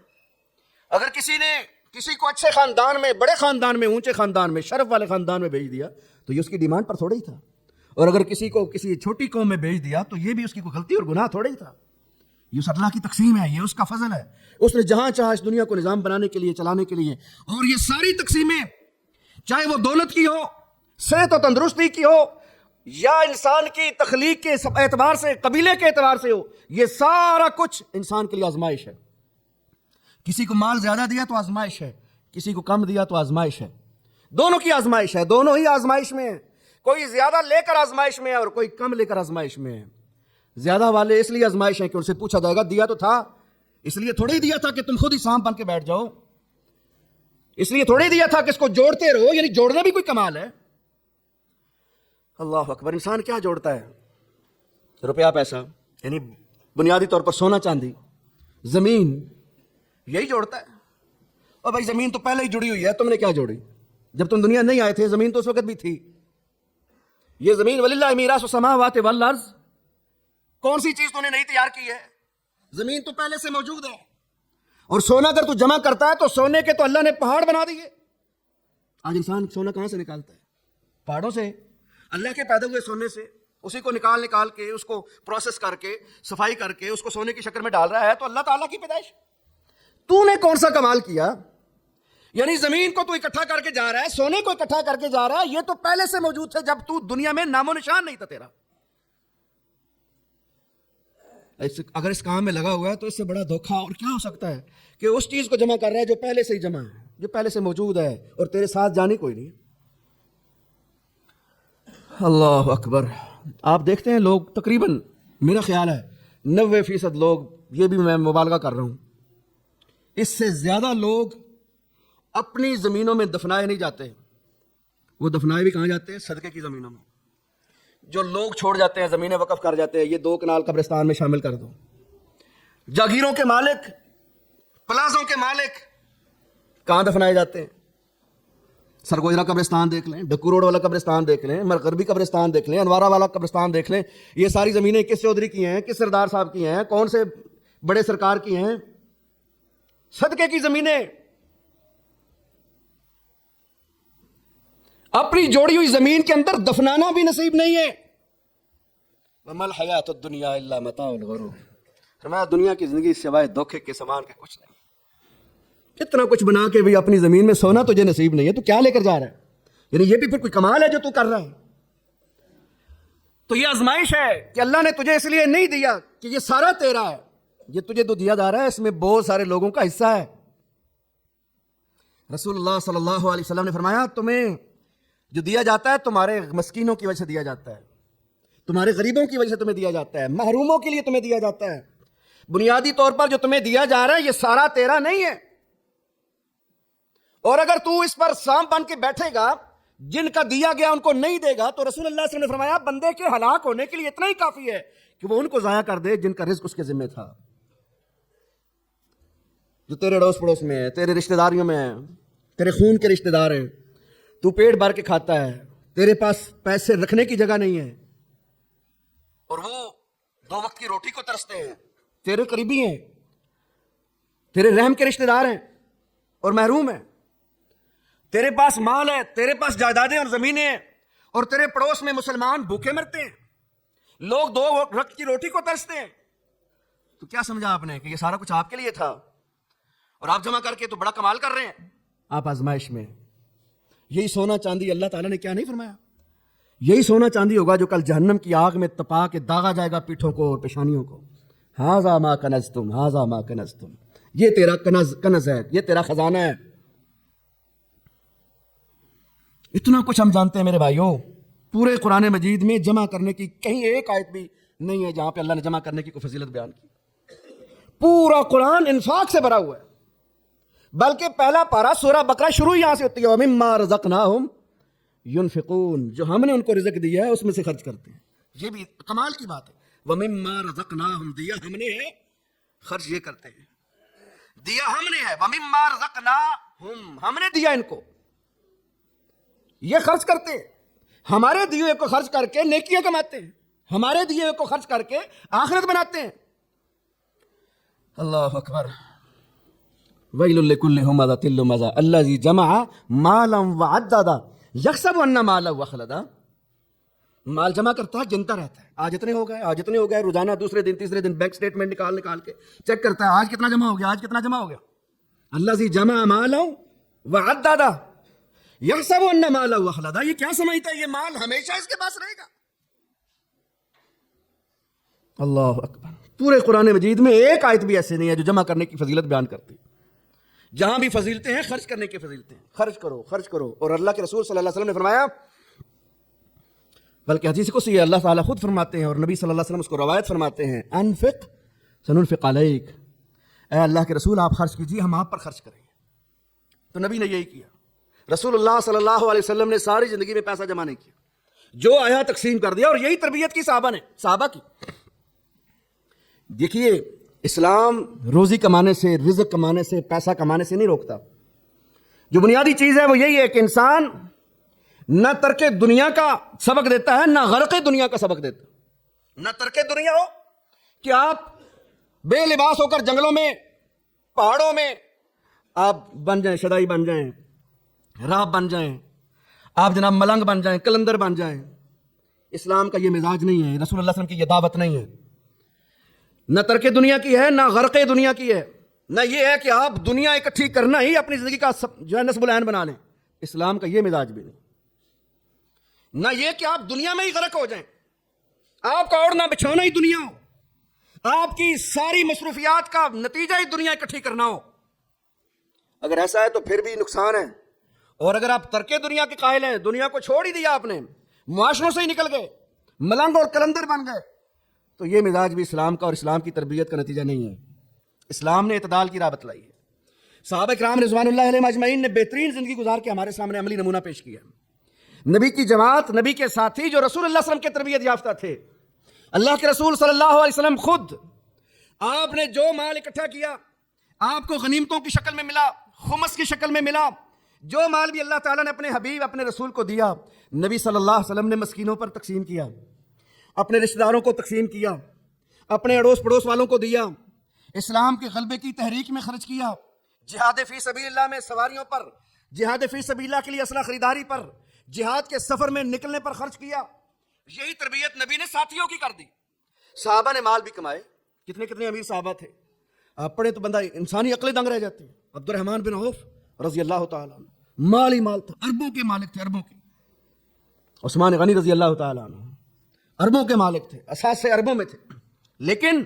اگر کسی نے کسی کو اچھے خاندان میں, بڑے خاندان میں, اونچے خاندان میں, شرف والے خاندان میں بھیج دیا تو یہ اس کی ڈیمانڈ پر تھوڑا ہی تھا, اور اگر کسی کو کسی چھوٹی قوم میں بھیج دیا تو یہ بھی اس کی کوئی غلطی اور گناہ تھوڑا ہی تھا. یہ اس اللہ کی تقسیم ہے, یہ اس کا فضل ہے. اس نے جہاں چاہا اس دنیا کو نظام بنانے کے لیے, چلانے کے لیے, اور یہ ساری تقسیمیں چاہے وہ دولت کی ہو, صحت و تندرستی کی ہو, یا انسان کی تخلیق کے اعتبار سے, قبیلے کے اعتبار سے ہو, یہ سارا کچھ انسان کے لیے آزمائش ہے. کسی کو مال زیادہ دیا تو آزمائش ہے, کسی کو کم دیا تو آزمائش ہے. دونوں کی آزمائش ہے, دونوں ہی آزمائش میں ہیں. کوئی زیادہ لے کر آزمائش میں ہے اور کوئی کم لے کر آزمائش میں ہے. زیادہ والے اس لیے آزمائش ہیں کہ ان سے پوچھا جائے گا دیا تو تھا, اس لیے تھوڑے ہی دیا تھا کہ تم خود ہی سانپ بن کے بیٹھ جاؤ, اس لیے تھوڑے ہی دیا تھا کہ اس کو جوڑتے رہو, یعنی جوڑنا بھی کوئی کمال ہے. اللہ اکبر. انسان کیا جوڑتا ہے؟ روپیہ پیسہ, یعنی بنیادی طور پر سونا چاندی, زمین, یہی جوڑتا ہے. اور بھائی زمین تو پہلے ہی جڑی ہوئی ہے, تم نے کیا جوڑی؟ جب تم دنیا نہیں آئے تھے زمین تو اس وقت بھی تھی. یہ زمین وللہ میراث السماوات والارض, کون سی چیز تو نے نہیں تیار کی ہے؟ زمین تو پہلے سے موجود ہے. اور سونا اگر تو جمع کرتا ہے تو سونے کے تو اللہ نے پہاڑ بنا دیے. آج انسان سونا کہاں سے نکالتا ہے؟ پہاڑوں سے, اللہ کے پیدا ہوئے سونے سے. اسی کو نکال کے اس کو پروسیس کر کے صفائی کر کے اس کو سونے کی شکل میں ڈال رہا ہے. تو اللہ تعالیٰ کی پیدائش. تو نے کون سا کمال کیا؟ یعنی زمین کو تو اکٹھا کر کے جا رہا ہے, سونے کو اکٹھا کر کے جا رہا ہے, یہ تو پہلے سے موجود تھے جب تو دنیا میں نام و نشان نہیں تھا تیرا. اگر اس کام میں لگا ہوا ہے تو اس سے بڑا دھوکہ اور کیا ہو سکتا ہے کہ اس چیز کو جمع کر رہا ہے جو پہلے سے ہی جمع ہے, جو پہلے سے موجود ہے, اور تیرے ساتھ جانی کوئی نہیں. اللہ اکبر. آپ دیکھتے ہیں لوگ تقریباً, میرا خیال ہے 90% لوگ, یہ بھی میں مبالغہ کر رہا ہوں, اس سے زیادہ لوگ اپنی زمینوں میں دفنائے نہیں جاتے. وہ دفنائے بھی کہاں جاتے ہیں؟ صدقے کی زمینوں میں. جو لوگ چھوڑ جاتے ہیں, زمینیں وقف کر جاتے ہیں, یہ 2 کنال قبرستان میں شامل کر دو. جاگیروں کے مالک, پلازوں کے مالک کہاں دفنائے جاتے ہیں؟ سرگوجرا قبرستان دیکھ لیں, ڈکو روڈ والا قبرستان دیکھ لیں, مرغربی قبرستان دیکھ لیں, انوارہ والا قبرستان دیکھ لیں. یہ ساری زمینیں کس چودھری کی ہیں, کس سردار صاحب کی ہیں, کون سے بڑے سرکار کی ہیں؟ صدقے کی زمینیں. اپنی جوڑی ہوئی زمین کے اندر دفنانا بھی نصیب نہیں ہے. وَمَا الْحَيَاةُ الدُّنْيَا إِلَّا مَتَاعُ الْغُرُورِ. فرمایا دنیا کی زندگی سوائے دھوکے کے سامان کے کچھ نہیں. اتنا کچھ بنا کے بھی اپنی زمین میں سونا تجھے نصیب نہیں ہے, تو کیا لے کر جا رہا ہے؟ یعنی یہ بھی پھر کوئی کمال ہے جو تو کر رہا ہے؟ تو یہ آزمائش ہے کہ اللہ نے تجھے اس لیے نہیں دیا کہ یہ سارا تیرا ہے. یہ تجھے تو دیا جا رہا ہے, اس میں بہت سارے لوگوں کا حصہ ہے. رسول اللہ صلی اللہ علیہ وسلم نے فرمایا تمہیں جو دیا جاتا ہے تمہارے مسکینوں کی وجہ سے دیا جاتا ہے, تمہارے غریبوں کی وجہ سے تمہیں دیا جاتا ہے, محروموں کے لیے تمہیں دیا جاتا ہے. بنیادی طور پر جو تمہیں دیا جا رہا ہے یہ سارا تیرا نہیں ہے. اور اگر تو اس پر سانپ بن کے بیٹھے گا, جن کا دیا گیا ان کو نہیں دے گا, تو رسول اللہ صلی اللہ علیہ وسلم نے فرمایا بندے کے ہلاک ہونے کے لیے اتنا ہی کافی ہے کہ وہ ان کو ضائع کر دے جن کا رزق اس کے ذمہ تھا, جو تیرے اڑوس پڑوس میں ہے, تیرے رشتہ داریوں میں ہیں, تیرے خون کے رشتہ دار ہیں. تو پیٹ بھر کے کھاتا ہے, تیرے پاس پیسے رکھنے کی جگہ نہیں ہے, اور وہ 2 وقت کی روٹی کو ترستے ہیں. تیرے قریبی ہیں, تیرے رحم کے رشتہ دار ہیں اور محروم ہیں. تیرے پاس مال ہے, تیرے پاس جائیدادیں اور زمینیں ہیں, اور تیرے پڑوس میں مسلمان بھوکے مرتے ہیں, لوگ 2 وقت کی روٹی کو ترستے ہیں. تو کیا سمجھا آپ نے کہ یہ سارا کچھ آپ کے لیے تھا اور آپ جمع کر کے تو بڑا کمال کر رہے ہیں؟ آپ آزمائش میں. یہی سونا چاندی اللہ تعالیٰ نے کیا نہیں فرمایا؟ یہی سونا چاندی ہوگا جو کل جہنم کی آگ میں تپا کے داغا جائے گا پیٹھوں کو اور پیشانیوں کو. ہاذا ما کنزتم ہاذا ما کنزتم, یہ تیرا کنز ہے, یہ تیرا خزانہ ہے. اتنا کچھ ہم جانتے ہیں میرے بھائیوں. پورے قرآن مجید میں جمع کرنے کی کہیں ایک آیت بھی نہیں ہے جہاں پہ اللہ نے جمع کرنے کی کوئی فضیلت بیان کی. پورا قرآن انفاق سے بھرا ہوا ہے, بلکہ پہلا پارہ سورہ بقرہ شروع یہاں سے ہوتی ہے, وَمِمَّا رَزَقْنَاهُمْ يُنْفِقُونَ, جو ہم نے ان کو رزق دیا ہے اس میں سے خرچ کرتے ہیں. یہ بھی کمال کی بات ہے. وَمِمَّا رَزَقْنَاهُمْ, دیا ہم نے ہے خرچ یہ کرتے ہیں، دیا ہم نے ہے، وَمِمَّا رَزَقْنَاهُمْ، ہم نے دیا ان کو، یہ خرچ کرتے ہیں، ہمارے دیے کو خرچ کر کے نیکیاں کماتے ہیں، ہمارے دیے کو خرچ کر کے آخرت بناتے ہیں۔ اللہ اکبر۔ وَيْلٌ لِكُلِّ هُمَزَةٍ لُمَزَةٍ الَّذِي جَمَعَ مَالًا وَعَدَّدَ يَحْسَبُ أَنَّ مَالَهُ أَخْلَدَ، مال جمع کرتا ہے، گنتا رہتا ہے، آج اتنے ہو گئے، آج اتنے ہو گئے، روزانہ دوسرے دن تیسرے دن بینک سٹیٹمنٹ نکال کے چیک کرتا ہے، آج کتنا جمع ہو گیا، آج کتنا جمع ہو گیا۔ الَّذِي جَمَعَ مَالًا وَعَدَّدَ يَحْسَبُ أَنَّ مَالَهُ أَخْلَدَ، یہ کیا سمجھتا ہے یہ مال ہمیشہ اس کے پاس رہے گا۔ اللہ اکبر۔ پورے قرآن مجید میں ایک آیت بھی ایسے نہیں ہے جو جمع کرنے کی فضیلت بیان کرتی، جہاں بھی فضیلتیں ہیں خرچ کرنے کی فضیلتیں ہیں، خرچ کرو خرچ کرو۔ اور اللہ کے رسول صلی اللہ علیہ وسلم نے فرمایا، بلکہ حدیث کو سی اللہ تعالیٰ خود فرماتے ہیں اور نبی صلی اللہ علیہ وسلم اس کو روایت فرماتے ہیں، انفق سننفق علیک، اے اللہ کے رسول آپ خرچ کیجیے، ہم آپ پر خرچ کریں گے۔ تو نبی نے یہی کیا، رسول اللہ صلی اللہ علیہ وسلم نے ساری زندگی میں پیسہ جمع نہیں کیا، جو آیا تقسیم کر دیا، اور یہی تربیت کی صحابہ کی۔ دیکھیے اسلام روزی کمانے سے، رزق کمانے سے، پیسہ کمانے سے نہیں روکتا، جو بنیادی چیز ہے وہ یہی ہے کہ انسان نہ ترک دنیا کا سبق دیتا ہے، نہ غرق دنیا کا سبق دیتا ہے۔ نہ ترک دنیا ہو کہ آپ بے لباس ہو کر جنگلوں میں، پہاڑوں میں آپ بن جائیں، شدائی بن جائیں، راہب بن جائیں، آپ جناب ملنگ بن جائیں، کلندر بن جائیں۔ اسلام کا یہ مزاج نہیں ہے، رسول اللہ صلی اللہ علیہ وسلم کی یہ دعوت نہیں ہے۔ نہ ترک دنیا کی ہے، نہ غرق دنیا کی ہے، نہ یہ ہے کہ آپ دنیا اکٹھی کرنا ہی اپنی زندگی کا جو ہے نصب العین بنا لیں۔ اسلام کا یہ مزاج بھی نہیں۔ نہ یہ کہ آپ دنیا میں ہی غرق ہو جائیں، آپ کا اوڑھنا بچھونا ہی دنیا ہو، آپ کی ساری مصروفیات کا نتیجہ ہی دنیا اکٹھی کرنا ہو۔ اگر ایسا ہے تو پھر بھی نقصان ہے۔ اور اگر آپ ترک دنیا کے قائل ہیں، دنیا کو چھوڑ ہی دیا آپ نے، معاشروں سے ہی نکل گئے، ملنگ اور کلندر بن گئے، تو یہ مزاج بھی اسلام کا اور اسلام کی تربیت کا نتیجہ نہیں ہے۔ اسلام نے اعتدال کی راہ بتلائی ہے۔ صحابہ کرام رضوان اللہ علیہم اجمعین نے بہترین زندگی گزار کے ہمارے سامنے عملی نمونہ پیش کیا۔ نبی کی جماعت، نبی کے ساتھی جو رسول اللہ صلی اللہ علیہ وسلم کے تربیت یافتہ تھے، اللہ کے رسول صلی اللہ علیہ وسلم خود، آپ نے جو مال اکٹھا کیا آپ کو غنیمتوں کی شکل میں ملا، خمس کی شکل میں ملا، جو مال بھی اللہ تعالیٰ نے اپنے حبیب اپنے رسول کو دیا، نبی صلی اللہ علیہ وسلم نے مسکینوں پر تقسیم کیا، اپنے رشتہ داروں کو تقسیم کیا، اپنے اڑوس پڑوس والوں کو دیا، اسلام کے غلبے کی تحریک میں خرچ کیا، جہاد فی سبیل اللہ میں سواریوں پر، جہاد فی سبیل اللہ کے لیے اسلحہ خریداری پر، جہاد کے سفر میں نکلنے پر خرچ کیا۔ یہی تربیت نبی نے ساتھیوں کی کر دی۔ صحابہ نے مال بھی کمائے، کتنے کتنے امیر صحابہ تھے، آپ پڑھے تو بندہ انسانی عقلیں دنگ رہ جاتی ہے۔ عبد الرحمن بن عوف رضی اللہ تعالیٰ عنہ، مال ہی مال تھا، اربوں کے مالک تھے، اربوں کے۔ عثمان غنی رضی اللہ تعالیٰ عنہ اربوں کے مالک تھے، اثاثے اربوں میں تھے۔ لیکن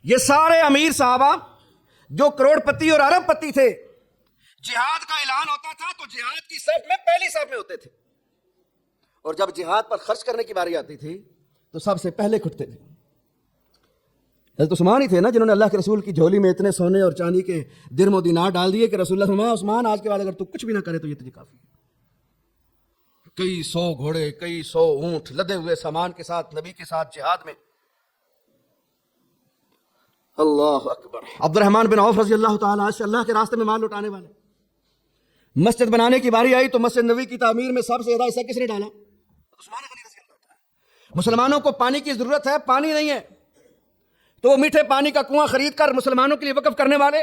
یہ سارے امیر صحابہ جو کروڑ پتی اور ارب پتی تھے، جہاد کا اعلان ہوتا تھا تو جہاد کی صف میں پہلی صف میں ہوتے تھے، اور جب جہاد پر خرچ کرنے کی باری آتی تھی تو سب سے پہلے کھٹتے تھے۔ حضرت عثمان ہی تھے نا جنہوں نے اللہ کے رسول کی جھولی میں اتنے سونے اور چاندی کے درم و دینار ڈال دیے کہ رسول اللہ فرمایا، عثمان آج کے بعد اگر تو کچھ بھی نہ کرے تو یہ تجھے کافی ہے۔ کئی سو گھوڑے، کئی سو اونٹ لدے ہوئے سامان کے ساتھ نبی کے ساتھ جہاد میں۔ اللہ اکبر۔ عبد الرحمن بن عوف رضی اللہ تعالیٰ عنہ اللہ کے راستے میں مال لٹانے والے، مسجد بنانے کی باری آئی تو مسجد نبوی کی تعمیر میں سب سے زیادہ حصہ کس نے ڈالا؟ عثمان غنی رضی اللہ تعالیٰ۔ مسلمانوں کو پانی کی ضرورت ہے، پانی نہیں ہے، تو وہ میٹھے پانی کا کنواں خرید کر مسلمانوں کے لیے وقف کرنے والے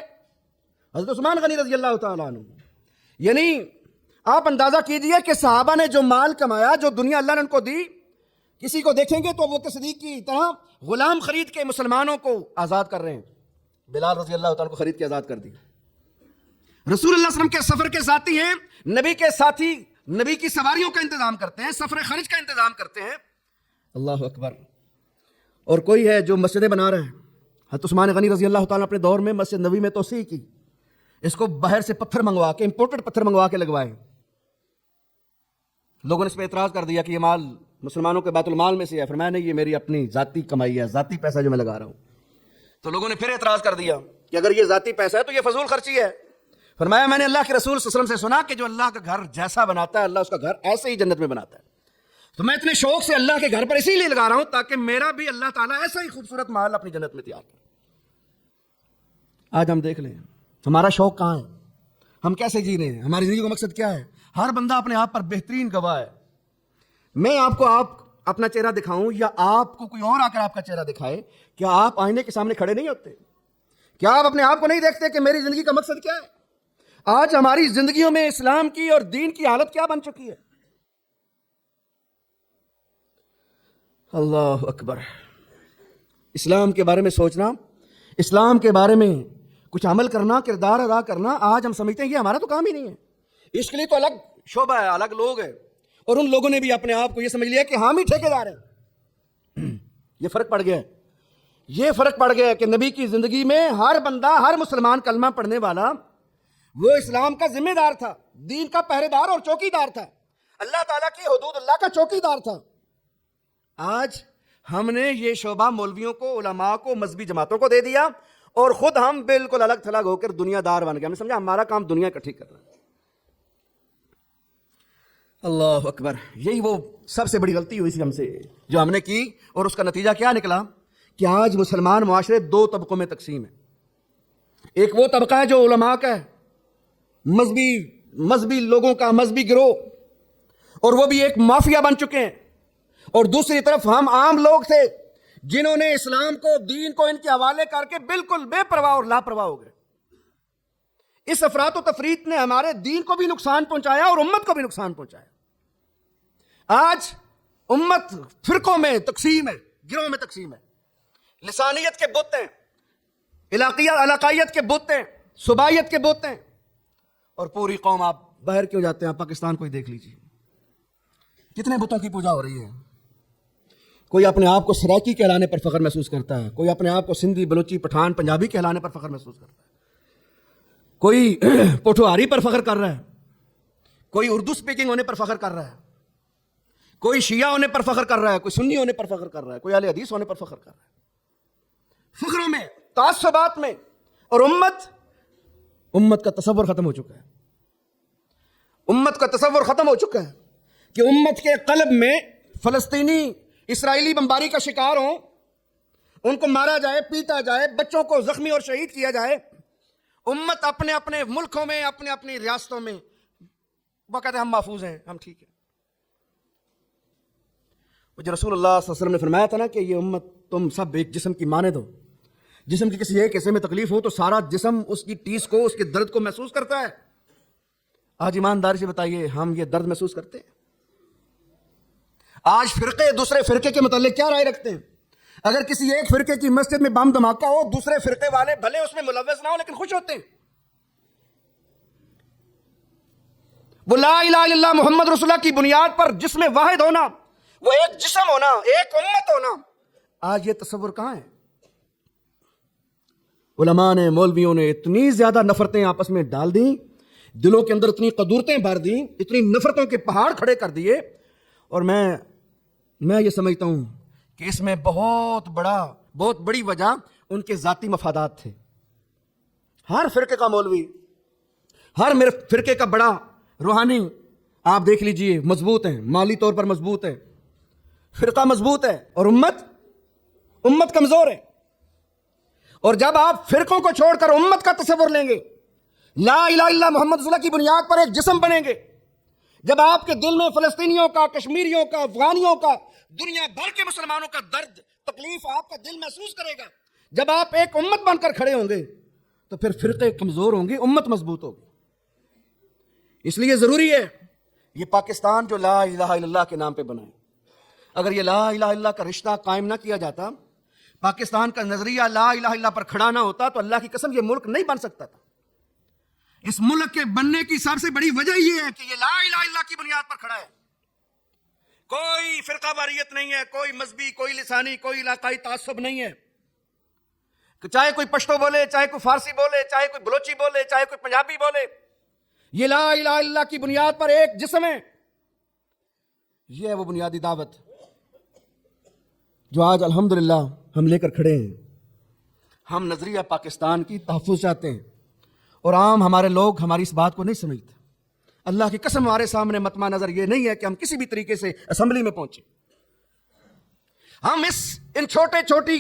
حضرت عثمان غنی رضی اللہ تعالیٰ عنہ۔ یعنی آپ اندازہ کیجئے کہ صحابہ نے جو مال کمایا، جو دنیا اللہ نے ان کو دی، کسی کو دیکھیں گے تو وہ صدیق کی طرح غلام خرید کے مسلمانوں کو آزاد کر رہے ہیں۔ بلال رضی اللہ تعالیٰ کو خرید کے آزاد کر دی۔ رسول اللہ صلی اللہ علیہ وسلم کے سفر کے ساتھی ہیں، نبی کے ساتھی نبی کی سواریوں کا انتظام کرتے ہیں، سفر خرچ کا انتظام کرتے ہیں۔ اللہ اکبر۔ اور کوئی ہے جو مسجدیں بنا رہا ہے، حضرت عثمان غنی رضی اللہ تعالیٰ اپنے دور میں مسجد نبوی میں توسیع کی، اس کو باہر سے پتھر منگوا کے، امپورٹڈ پتھر منگوا کے لگوائے۔ لوگوں نے اس پہ اعتراض کر دیا کہ یہ مال مسلمانوں کے بیت المال میں سے ہے، فرمایا نہیں، یہ میری اپنی ذاتی کمائی ہے، ذاتی پیسہ جو میں لگا رہا ہوں۔ تو لوگوں نے پھر اعتراض کر دیا کہ اگر یہ ذاتی پیسہ ہے تو یہ فضول خرچی ہے۔ فرمایا میں نے اللہ کے رسول صلی اللہ علیہ وسلم سے سنا کہ جو اللہ کا گھر جیسا بناتا ہے اللہ اس کا گھر ایسے ہی جنت میں بناتا ہے، تو میں اتنے شوق سے اللہ کے گھر پر اسی لیے لگا رہا ہوں تاکہ میرا بھی اللہ تعالیٰ ایسا ہی خوبصورت محل اپنی جنت میں تیار کرے۔ آج ہم دیکھ لیں ہمارا شوق کہاں ہے, ہم کیسے جی رہے ہیں, ہماری زندگی کا مقصد کیا ہے. ہر بندہ اپنے آپ پر بہترین گواہ ہے. میں آپ کو اپنا چہرہ دکھاؤں یا آپ کو کوئی اور آ کر آپ کا چہرہ دکھائے, کیا آپ آئینے کے سامنے کھڑے نہیں ہوتے؟ کیا آپ اپنے آپ کو نہیں دیکھتے کہ میری زندگی کا مقصد کیا ہے؟ آج ہماری زندگیوں میں اسلام کی اور دین کی حالت کیا بن چکی ہے؟ اللہ اکبر. اسلام کے بارے میں سوچنا, اسلام کے بارے میں کچھ عمل کرنا, کردار ادا کرنا, آج ہم سمجھتے ہیں یہ ہمارا تو کام ہی نہیں ہے. اس کے لیے تو الگ شعبہ ہے, الگ لوگ ہیں, اور ان لوگوں نے بھی اپنے آپ کو یہ سمجھ لیا کہ ہم ہی ٹھیکیدار ہیں. یہ فرق پڑ گیا ہے, یہ فرق پڑ گیا ہے کہ نبی کی زندگی میں ہر بندہ, ہر مسلمان کلمہ پڑھنے والا وہ اسلام کا ذمہ دار تھا, دین کا پہرے دار اور چوکی دار تھا, اللہ تعالیٰ کی حدود اللہ کا چوکی دار تھا. آج ہم نے یہ شعبہ مولویوں کو, علماء کو, مذہبی جماعتوں کو دے دیا, اور خود ہم بالکل الگ تھلگ ہو کر دنیا دار بن گئے. ہم نے سمجھا ہمارا کام دنیا اکٹھی کرنا. اللہ اکبر. یہی وہ سب سے بڑی غلطی ہوئی تھی ہم سے جو ہم نے کی, اور اس کا نتیجہ کیا نکلا کہ آج مسلمان معاشرے دو طبقوں میں تقسیم ہے. ایک وہ طبقہ ہے جو علماء کا ہے, مذہبی لوگوں کا مذہبی گروہ, اور وہ بھی ایک مافیا بن چکے ہیں. اور دوسری طرف ہم عام لوگ تھے جنہوں نے اسلام کو, دین کو ان کے حوالے کر کے بالکل بے پرواہ اور لاپرواہ ہو گئے. اس افراط و تفریط نے ہمارے دین کو بھی نقصان پہنچایا اور امت کو بھی نقصان پہنچایا. آج امت فرقوں میں تقسیم ہے, گروہوں میں تقسیم ہے. لسانیت کے بت ہیں, علاقائیت کے بت ہیں, صوبائیت کے بت ہیں, اور پوری قوم. آپ باہر کیوں جاتے ہیں, آپ پاکستان کو ہی دیکھ لیجیے, کتنے بتوں کی پوجا ہو رہی ہے. کوئی اپنے آپ کو سرائکی کہلانے پر فخر محسوس کرتا ہے, کوئی اپنے آپ کو سندھی, بلوچی, پٹھان, پنجابی کہلانے پر فخر محسوس کرتا ہے, کوئی پوٹھوہاری پر فخر کر رہا ہے, کوئی اردو سپیکنگ ہونے پر فخر کر رہا ہے, کوئی شیعہ ہونے پر فخر کر رہا ہے, کوئی سنی ہونے پر فخر کر رہا ہے, کوئی اہل حدیث ہونے پر فخر کر رہا ہے. فخروں میں, تعصبات میں, اور امت کا تصور ختم ہو چکا ہے. امت کا تصور ختم ہو چکا ہے کہ امت کے قلب میں فلسطینی, اسرائیلی بمباری کا شکار ہوں, ان کو مارا جائے, پیٹا جائے, بچوں کو زخمی اور شہید کیا جائے. امت اپنے اپنے ملکوں میں, اپنے اپنی ریاستوں میں وہ کہتے ہیں ہم محفوظ ہیں, ہم ٹھیک ہیں. جو رسول اللہ صلی اللہ علیہ وسلم نے فرمایا تھا نا کہ یہ امت تم سب ایک جسم کی مانند ہو. جسم کی کسی ایک حصے میں تکلیف ہو تو سارا جسم اس کی ٹیس کو, اس کے درد کو محسوس کرتا ہے. آج ایمانداری سے بتائیے ہم یہ درد محسوس کرتے ہیں؟ آج فرقے دوسرے فرقے کے متعلق کیا رائے رکھتے ہیں؟ اگر کسی ایک فرقے کی مسجد میں بم دھماکہ ہو, دوسرے فرقے والے بھلے اس میں ملوث نہ ہو لیکن خوش ہوتے ہیں. وہ لا الہ الا اللہ محمد رسول اللہ کی بنیاد پر جسم واحد ہونا, وہ ایک جسم ہونا, ایک امت ہونا, آج یہ تصور کہاں ہے؟ علماء نے, مولویوں نے اتنی زیادہ نفرتیں آپس میں ڈال دیں, دلوں کے اندر اتنی قدورتیں بھر دیں, اتنی نفرتوں کے پہاڑ کھڑے کر دیے. اور میں یہ سمجھتا ہوں کہ اس میں بہت بڑی وجہ ان کے ذاتی مفادات تھے. ہر فرقے کا مولوی, ہر فرقے کا بڑا روحانی آپ دیکھ لیجئے مضبوط ہیں, مالی طور پر مضبوط ہے, فرقہ مضبوط ہے, اور امت کمزور ہے. اور جب آپ فرقوں کو چھوڑ کر امت کا تصور لیں گے, لا الہ الا اللہ محمد رسول اللہ کی بنیاد پر ایک جسم بنیں گے, جب آپ کے دل میں فلسطینیوں کا, کشمیریوں کا, افغانیوں کا, دنیا بھر کے مسلمانوں کا درد, تکلیف آپ کا دل محسوس کرے گا, جب آپ ایک امت بن کر کھڑے ہوں گے تو پھر فرقے کمزور ہوں گے, امت مضبوط ہوگی. اس لیے ضروری ہے یہ پاکستان جو لا الہ الا اللہ کے نام پہ بنا ہے, اگر یہ لا الہ الا اللہ کا رشتہ قائم نہ کیا جاتا, پاکستان کا نظریہ لا الہ الا اللہ پر کھڑا نہ ہوتا, تو اللہ کی قسم یہ ملک نہیں بن سکتا تھا. اس ملک کے بننے کی سب سے بڑی وجہ یہ ہے کہ یہ لا الہ الا اللہ کی بنیاد پر کھڑا ہے. کوئی فرقہ واریت نہیں ہے, کوئی مذہبی, کوئی لسانی, کوئی علاقائی تعصب نہیں ہے. چاہے کوئی پشتو بولے, چاہے کوئی فارسی بولے, چاہے کوئی بلوچی بولے, چاہے کوئی پنجابی بولے, یہ لا الہ الا اللہ کی بنیاد پر ایک جسم ہے. یہ ہے وہ بنیادی دعوت جو آج الحمدللہ ہم لے کر کھڑے ہیں. ہم نظریہ پاکستان کی تحفظ چاہتے ہیں, اور عام ہمارے لوگ ہماری اس بات کو نہیں سمجھتے. اللہ کی قسم ہمارے سامنے مطمع نظر یہ نہیں ہے کہ ہم کسی بھی طریقے سے اسمبلی میں پہنچے. ہم ان چھوٹی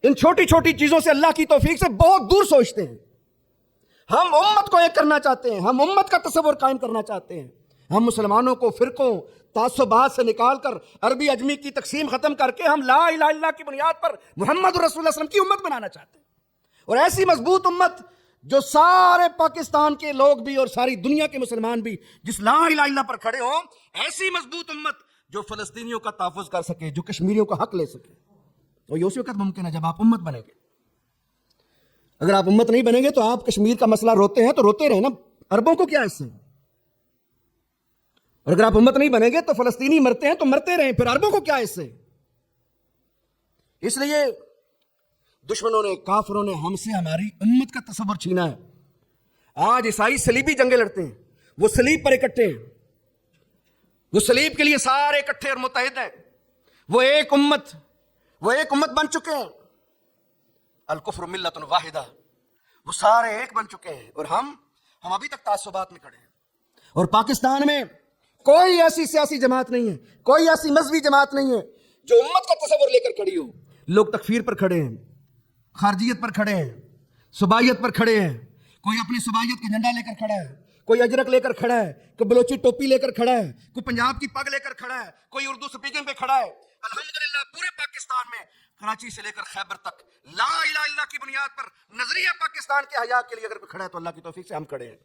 ان چھوٹی چھوٹی چیزوں سے اللہ کی توفیق سے بہت دور سوچتے ہیں. ہم امت کو ایک کرنا چاہتے ہیں, ہم امت کا تصور قائم کرنا چاہتے ہیں. ہم مسلمانوں کو فرقوں تعصبات سے نکال کر عربی عجمی کی تقسیم ختم کر کے ہم لا الہ الا اللہ کی بنیاد پر محمد رسول اللہ صلی اللہ علیہ وسلم کی امت بنانا چاہتے ہیں. اور ایسی مضبوط امت جو سارے پاکستان کے لوگ بھی اور ساری دنیا کے مسلمان بھی جس لا الہ الا اللہ پر کھڑے ہوں, ایسی مضبوط امت جو فلسطینیوں کا تحفظ کر سکے, جو کشمیریوں کا حق لے سکے. اور یہ اسی وقت ممکن ہے جب آپ امت بنیں گے. اگر آپ امت نہیں بنیں گے تو آپ کشمیر کا مسئلہ روتے ہیں تو روتے رہے نا, عربوں کو کیا اس سے. اور اگر آپ امت نہیں بنیں گے تو فلسطینی مرتے ہیں تو مرتے رہیں, پھر عربوں کو کیا اس سے. اس لیے دشمنوں نے, کافروں نے ہم سے ہماری امت کا تصور چھینا ہے. آج عیسائی صلیبی جنگیں لڑتے ہیں, وہ صلیب پر اکٹھے ہیں, وہ صلیب کے لیے سارے اکٹھے اور متحد ہیں. وہ ایک امت بن چکے ہیں. الکفر ملت واحدہ, وہ سارے ایک بن چکے ہیں. اور ہم ابھی تک تعصبات میں کھڑے ہیں. اور پاکستان میں کوئی ایسی سیاسی جماعت نہیں ہے, کوئی ایسی مذہبی جماعت نہیں ہے جو امت کا تصور لے کر کھڑی ہو. لوگ تکفیر پر کھڑے ہیں, خارجیت پر کھڑے ہیں, صبائیت پر کھڑے ہیں. کوئی اپنی صبائیت کا جھنڈا لے کر کھڑا ہے, کوئی اجرک لے کر کھڑا ہے, کوئی بلوچی ٹوپی لے کر کھڑا ہے, کوئی پنجاب کی پگ لے کر کھڑا ہے, کوئی اردو سپیکنگ پہ کھڑا ہے. الحمدللہ پورے پاکستان میں کراچی سے لے کر خیبر تک لا الہ الا اللہ کی بنیاد پر نظریہ پاکستان کے حیا کے لیے اگر کوئی کھڑا ہے تو اللہ کی توفیق سے ہم کھڑے ہیں.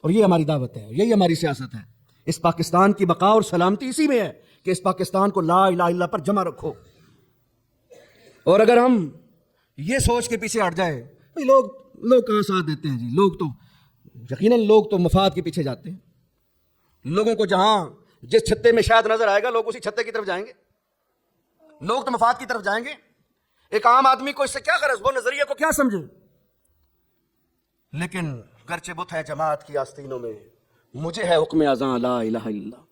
اور یہ ہماری دعوت ہے, یہی ہماری سیاست ہے. اس پاکستان کی بقا اور سلامتی اسی میں ہے کہ اس پاکستان کو لا الہ الا اللہ پر جمع رکھو. اور اگر ہم یہ سوچ کے پیچھے ہٹ جائے, لوگ کہاں ساتھ دیتے ہیں جی. لوگ تو یقیناً لوگ تو مفاد کے پیچھے جاتے ہیں. لوگوں کو جہاں جس چھتے میں شاید نظر آئے گا لوگ اسی چھتے کی طرف جائیں گے. لوگ تو مفاد کی طرف جائیں گے. ایک عام آدمی کو اس سے کیا غرض, وہ نظریے کو کیا سمجھے. لیکن گرچہ بت ہے جماعت کی آستینوں میں, مجھے ہے حکم اذاں لا الہ الا اللہ.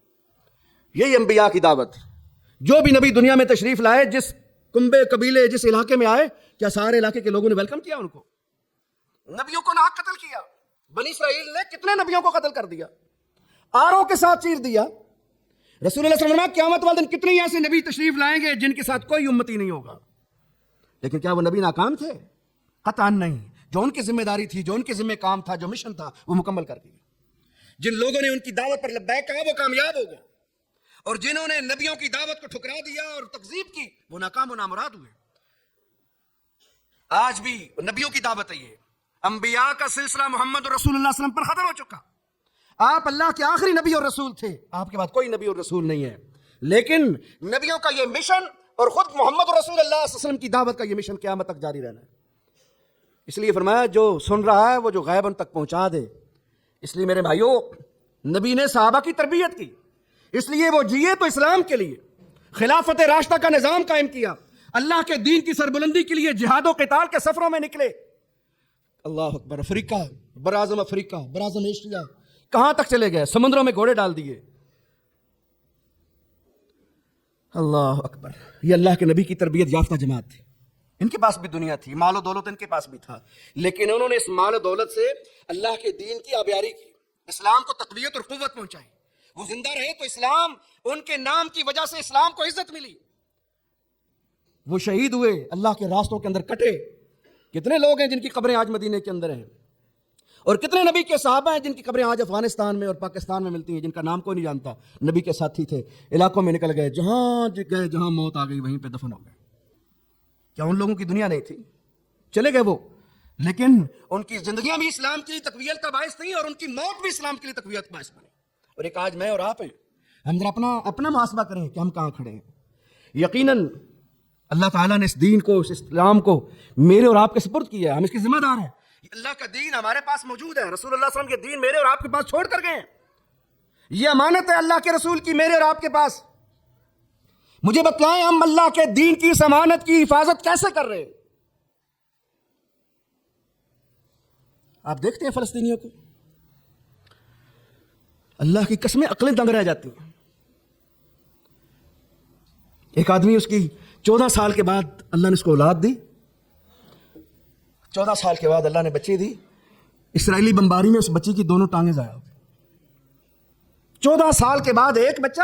یہی انبیاء کی دعوت. جو بھی نبی دنیا میں تشریف لائے, جس کنبے قبیلے جس علاقے میں آئے, کیا سارے علاقے کے لوگوں نے ویلکم کیا ان کو؟ نبیوں کو ناحق قتل کیا. بنی اسرائیل نے کتنے نبیوں کو قتل کر دیا, آروں کے ساتھ چیر دیا. رسول اللہ صلی اللہ علیہ وسلم قیامت والے دن کتنے ایسے نبی تشریف لائیں گے جن کے ساتھ کوئی امتی نہیں ہوگا. لیکن کیا وہ نبی ناکام تھے؟ قطعاً نہیں. جو ان کی ذمہ داری تھی, جو ان کے ذمہ کام تھا, جو مشن تھا, وہ مکمل کر دیا. جن لوگوں نے ان کی دعوت پر لبیک کہا وہ کامیاب ہو گئے, اور جنہوں نے نبیوں کی دعوت کو ٹھکرا دیا اور تکذیب کی وہ ناکام و نامراد ہوئے. آج بھی نبیوں کی دعوت ہے. یہ انبیاء کا سلسلہ محمد رسول اللہ صلی اللہ علیہ وسلم پر ختم ہو چکا. آپ اللہ کے آخری نبی اور رسول تھے, آپ کے بعد کوئی نبی اور رسول نہیں ہے. لیکن نبیوں کا یہ مشن اور خود محمد رسول اللہ صلی اللہ علیہ وسلم کی دعوت کا یہ مشن قیامت تک جاری رہنا ہے. اس لیے فرمایا جو سن رہا ہے وہ جو غیب ان تک پہنچا دے. اس لیے میرے بھائیوں, نبی نے صحابہ کی تربیت کی, اس لیے وہ جیے تو اسلام کے لیے, خلافت راشدہ کا نظام قائم کیا, اللہ کے دین کی سربلندی کے لیے جہاد و قتال کے سفروں میں نکلے. اللہ اکبر. افریقہ, براعظم افریقہ, براعظم ایشیا, کہاں تک چلے گئے, سمندروں میں گھوڑے ڈال دیے. اللہ اکبر. یہ اللہ کے نبی کی تربیت یافتہ جماعت تھی. ان کے پاس بھی دنیا تھی, مال و دولت ان کے پاس بھی تھا, لیکن انہوں نے اس مال و دولت سے اللہ کے دین کی آبیاری کی, اسلام کو تقویت اور قوت پہنچائی. وہ زندہ رہے تو اسلام, ان کے نام کی وجہ سے اسلام کو عزت ملی. وہ شہید ہوئے, اللہ کے راستوں کے اندر کٹے. کتنے لوگ ہیں جن کی قبریں آج مدینے کے اندر ہیں, اور کتنے نبی کے صحابہ ہیں جن کی قبریں آج افغانستان میں اور پاکستان میں ملتی ہیں, جن کا نام کوئی نہیں جانتا. نبی کے ساتھی تھے, علاقوں میں نکل گئے, جہاں موت آ گئی وہیں پہ دفن ہو گئے. کیا ان لوگوں کی دنیا نہیں تھی؟ چلے گئے وہ, لیکن ان کی زندگیاں بھی اسلام کی تقویت کا باعث تھیں, اور ان کی موت بھی اسلام کے لیے تقویت کا باعث بنی. اور ایک آج میں اور آپ ہیں, ہم ذرا اپنا محاسبہ کریں کہ ہم کہاں کھڑے ہیں. یقیناً اللہ تعالیٰ نے اس دین کو, اس اسلام کو میرے اور آپ کے سپرد کیا ہے, ہم اس کے ذمہ دار ہیں. اللہ کا دین ہمارے پاس موجود ہے, رسول اللہ صلی اللہ علیہ وسلم کے دین میرے اور آپ کے پاس چھوڑ کر گئے ہیں. یہ امانت ہے اللہ کے رسول کی میرے اور آپ کے پاس. مجھے بتلائیں ہم اللہ کے دین کی اس امانت کی حفاظت کیسے کر رہے ہیں؟ آپ دیکھتے ہیں فلسطینیوں کو, اللہ کی قسمیں عقلیں دنگ رہ جاتی ہیں. ایک آدمی, اس کی 14 سال کے بعد اللہ نے اس کو اولاد دی, 14 سال کے بعد اللہ نے بچی دی. اسرائیلی بمباری میں اس بچی کی دونوں ٹانگیں ضائع ہو گئی. 14 سال کے بعد ایک بچہ,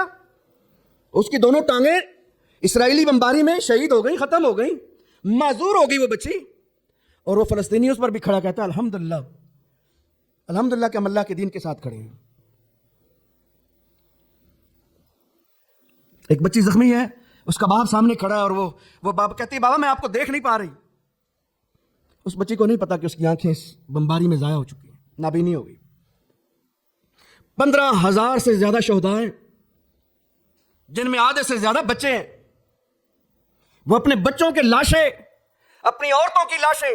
اس کی دونوں ٹانگیں اسرائیلی بمباری میں شہید ہو گئی، ختم ہو گئی، معذور ہو گئی وہ بچی، اور وہ فلسطینی اس پر بھی کھڑا کہتا ہے الحمدللہ، الحمدللہ کہ ہم اللہ کے دین کے ساتھ کھڑے ہیں۔ ایک بچی زخمی ہے، اس کا باپ سامنے کھڑا ہے، اور وہ باپ کہتی ہے بابا میں آپ کو دیکھ نہیں پا رہی۔ اس بچی کو نہیں پتا کہ اس کی آنکھیں اس بمباری میں ضائع ہو چکی ہیں، نابینی ہو گئی۔ 15,000 سے زیادہ شہداء ہیں، جن میں آدھے سے زیادہ بچے ہیں۔ وہ اپنے بچوں کے لاشیں، اپنی عورتوں کی لاشیں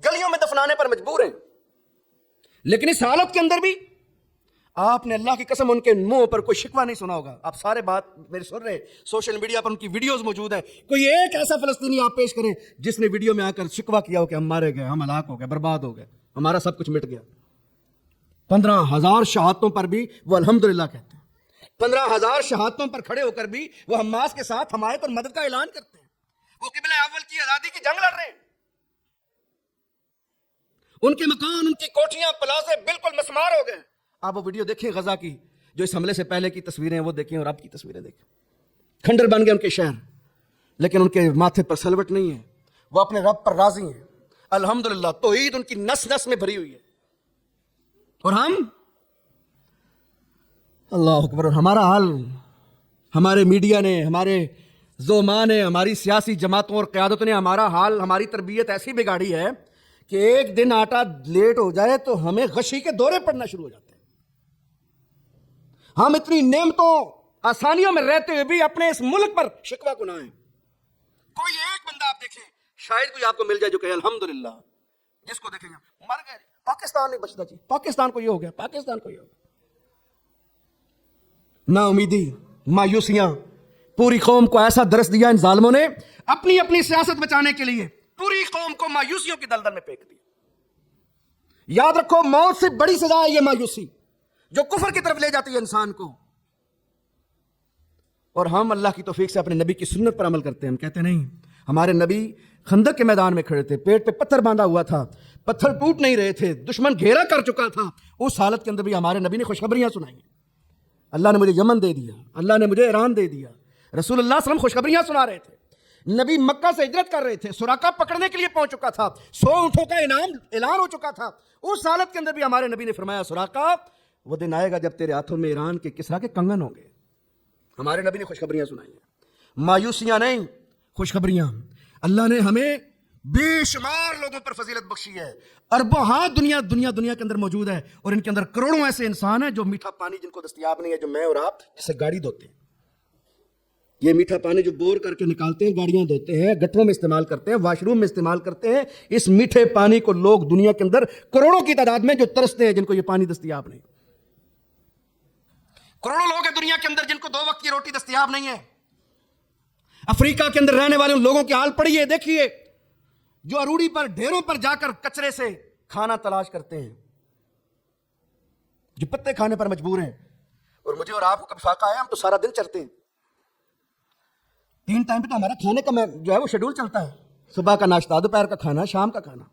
گلیوں میں دفنانے پر مجبور ہیں، لیکن اس حالت کے اندر بھی آپ نے اللہ کی قسم ان کے منہ پر کوئی شکوہ نہیں سنا ہوگا۔ آپ سارے بات میرے سن رہے، سوشل میڈیا پر ان کی ویڈیوز موجود ہیں، کوئی ایک ایسا فلسطینی آپ پیش کریں جس نے ویڈیو میں آ کر شکوہ کیا ہو کہ ہم مارے گئے، ہم ہلاک ہو گئے، برباد ہو گئے، ہمارا سب کچھ مٹ گیا۔ 15,000 شہادتوں پر بھی وہ الحمدللہ کہتے ہیں، 15,000 شہادتوں پر کھڑے ہو کر بھی وہ حماس کے ساتھ حمایت اور مدد کا اعلان کرتے ہیں۔ وہ قبلہ اول کی آزادی کی جنگ لڑ رہے ہیں، ان کے مکان، ان کی کوٹھیاں، پلازے بالکل مسمار ہو گئے۔ آپ وہ ویڈیو دیکھیں غزہ کی، جو اس حملے سے پہلے کی تصویریں وہ دیکھیں اور اب کی تصویریں دیکھیں، کھنڈر بن گئے ان کے شہر، لیکن ان کے ماتھے پر سلوٹ نہیں ہے، وہ اپنے رب پر راضی ہیں۔ الحمدللہ توحید ان کی نس نس میں بھری ہوئی ہے، اور ہم اللہ اکبر، ہمارا حال ہمارے میڈیا نے، ہمارے زعماء نے، ہماری سیاسی جماعتوں اور قیادتوں نے ہمارا حال، ہماری تربیت ایسی بگاڑی ہے کہ ایک دن آٹا لیٹ ہو جائے تو ہمیں غشی کے دورے پڑنا شروع ہو جاتے ہیں۔ ہم اتنی نعمتوں آسانیوں میں رہتے ہوئے بھی اپنے اس ملک پر شکوہ گناہ ہیں۔ کوئی ایک بندہ آپ دیکھیں، شاید کوئی آپ کو مل جائے جو کہے الحمدللہ، جس کو دیکھیں گے مر گئے، پاکستان نہیں بچتا جی، پاکستان کو یہ ہو گیا، پاکستان کو یہ ہو گیا۔ نا امیدی، مایوسیاں، پوری قوم کو ایسا درس دیا ان ظالموں نے، اپنی اپنی سیاست بچانے کے لیے پوری قوم کو مایوسیوں کی دلدل میں پھینک دیا۔ یاد رکھو موت سے بڑی سزا ہے یہ مایوسی، جو کفر کی طرف لے جاتی ہے انسان کو۔ اور ہم اللہ کی توفیق سے اپنے نبی کی سنت پر عمل کرتے ہیں، ہم کہتے نہیں، ہمارے نبی خندق کے میدان میں کھڑے تھے، پیٹ پہ پتھر باندھا ہوا تھا، پتھر ٹوٹ نہیں رہے تھے، دشمن گھیرا کر چکا تھا، اس حالت کے اندر بھی ہمارے نبی نے خوشخبریاں سنائی۔ اللہ نے مجھے یمن دے دیا، اللہ نے مجھے ایران دے دیا، رسول اللہ صلی اللہ علیہ وسلم خوشخبریاں سنا رہے تھے۔ نبی مکہ سے ہجرت کر رہے تھے، سراقہ پکڑنے کے لیے پہنچ چکا تھا، 100 اونٹوں کا انعام اعلان ہو چکا تھا۔ اس حالت کے اندر بھی ہمارے نبی نے فرمایا سراقہ وہ دن آئے گا جب تیرے ہاتھوں میں ایران کے کسرا کے کنگن ہوں گے۔ ہمارے نبی نے خوشخبریاں سنائی ہیں، مایوسیاں نہیں، خوشخبریاں۔ اللہ نے ہمیں بے شمار لوگوں پر فضیلت بخشی ہے، اربوں ہاتھ دنیا کے اندر موجود ہے، اور ان کے اندر کروڑوں ایسے انسان ہیں جو میٹھا پانی جن کو دستیاب نہیں ہے، جو میں اور آپ جسے گاڑی دھوتے ہیں، یہ میٹھا پانی جو بور کر کے نکالتے ہیں، گاڑیاں دھوتے ہیں، گٹروں میں استعمال کرتے ہیں، واش روم میں استعمال کرتے ہیں، اس میٹھے پانی کو لوگ دنیا کے اندر کروڑوں کی تعداد میں جو ترستے ہیں، جن کو یہ پانی دستیاب نہیں۔ کروڑوں لوگ ہیں دنیا کے اندر جن کو 2 وقت کی روٹی دستیاب نہیں ہے۔ افریقہ کے اندر رہنے والے ان لوگوں کے حال پڑھیے، دیکھیے، جو اروڑی پر ڈھیروں پر جا کر کچرے سے کھانا تلاش کرتے ہیں، جو پتے کھانے پر مجبور ہیں۔ اور مجھے اور آپ کو کبھی فاقہ ہے، ہم تو سارا دن چلتے ہیں، 3 ٹائم پہ تو ہمارا کھانے کا جو ہے وہ شیڈول چلتا ہے، صبح کا ناشتہ، دوپہر کا کھانا، شام کا کھانا،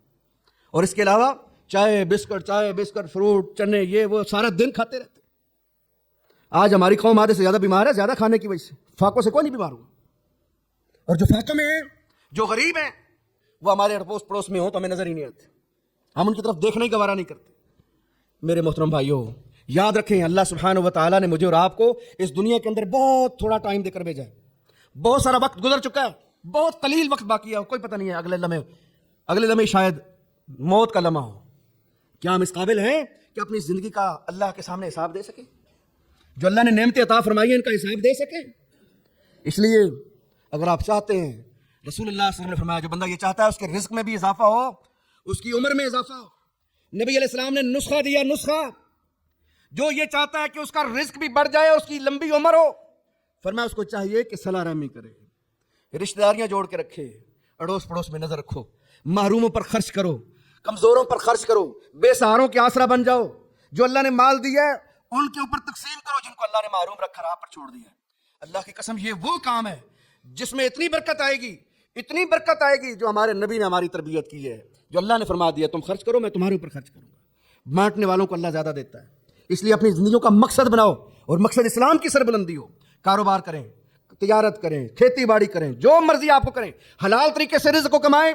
اور اس کے علاوہ چائے بسکٹ، فروٹ، چنے، یہ وہ سارا دن کھاتے رہتے ہیں۔ آج ہماری قوم آدھے سے زیادہ بیمار ہے، زیادہ کھانے کی وجہ سے، فاقوں سے کوئی نہیں بیمار ہوا۔ اور جو فاقوں میں ہیں، جو غریب ہیں، وہ ہمارے اڑوس پڑوس میں ہوں تو ہمیں نظر ہی نہیں آتے، ہم ان کی طرف دیکھنے کا گوارا نہیں کرتے۔ میرے محترم بھائیو، یاد رکھیں اللہ سبحانہ و تعالیٰ نے مجھے اور آپ کو اس دنیا کے اندر بہت تھوڑا ٹائم دے کر بھیجا ہے، بہت سارا وقت گزر چکا ہے، بہت قلیل وقت باقی ہے، کوئی پتہ نہیں ہے اگلے لمحے شاید موت کا لمحہ ہو۔ کیا ہم اس قابل ہیں کہ اپنی زندگی کا اللہ کے سامنے حساب دے سکیں؟ جو اللہ نے نعمتیں عطا فرمائی ہیں ان کا حساب دے سکیں؟ اس لیے اگر آپ چاہتے ہیں، رسول اللہ صلی اللہ علیہ وسلم نے فرمایا جو بندہ یہ چاہتا ہے اس کے رزق میں بھی اضافہ ہو، اس کی عمر میں اضافہ ہو، نبی علیہ السلام نے نسخہ دیا، نسخہ، جو یہ چاہتا ہے کہ اس کا رزق بھی بڑھ جائے، اس کی لمبی عمر ہو، فرمایا اس کو چاہیے کہ صلہ رحمی کرے، رشتہ داریاں جوڑ کے رکھے، اڑوس پڑوس میں نظر رکھو، محروموں پر خرچ کرو، کمزوروں پر خرچ کرو، بے سہاروں کے آسرا بن جاؤ، جو اللہ نے مال دیا ہے ان کے اوپر تقسیم کرو جن کو اللہ نے محروم رکھا راہ پر چھوڑ دیا ہے۔ اللہ کی قسم یہ وہ کام ہے جس میں اتنی برکت آئے گی، اتنی برکت آئے گی جو ہمارے نبی نے ہماری تربیت کی ہے، جو اللہ نے فرما دیا تم خرچ کرو میں تمہارے اوپر خرچ کروں گا۔ بانٹنے والوں کو اللہ زیادہ دیتا ہے، اس لیے اپنی زندگیوں کا مقصد بناؤ، اور مقصد اسلام کی سربلندی ہو۔ کاروبار کریں، تجارت کریں, کھیتی باڑی کریں, جو مرضی آپ کو کریں, حلال طریقے سے رزق کو کمائیں,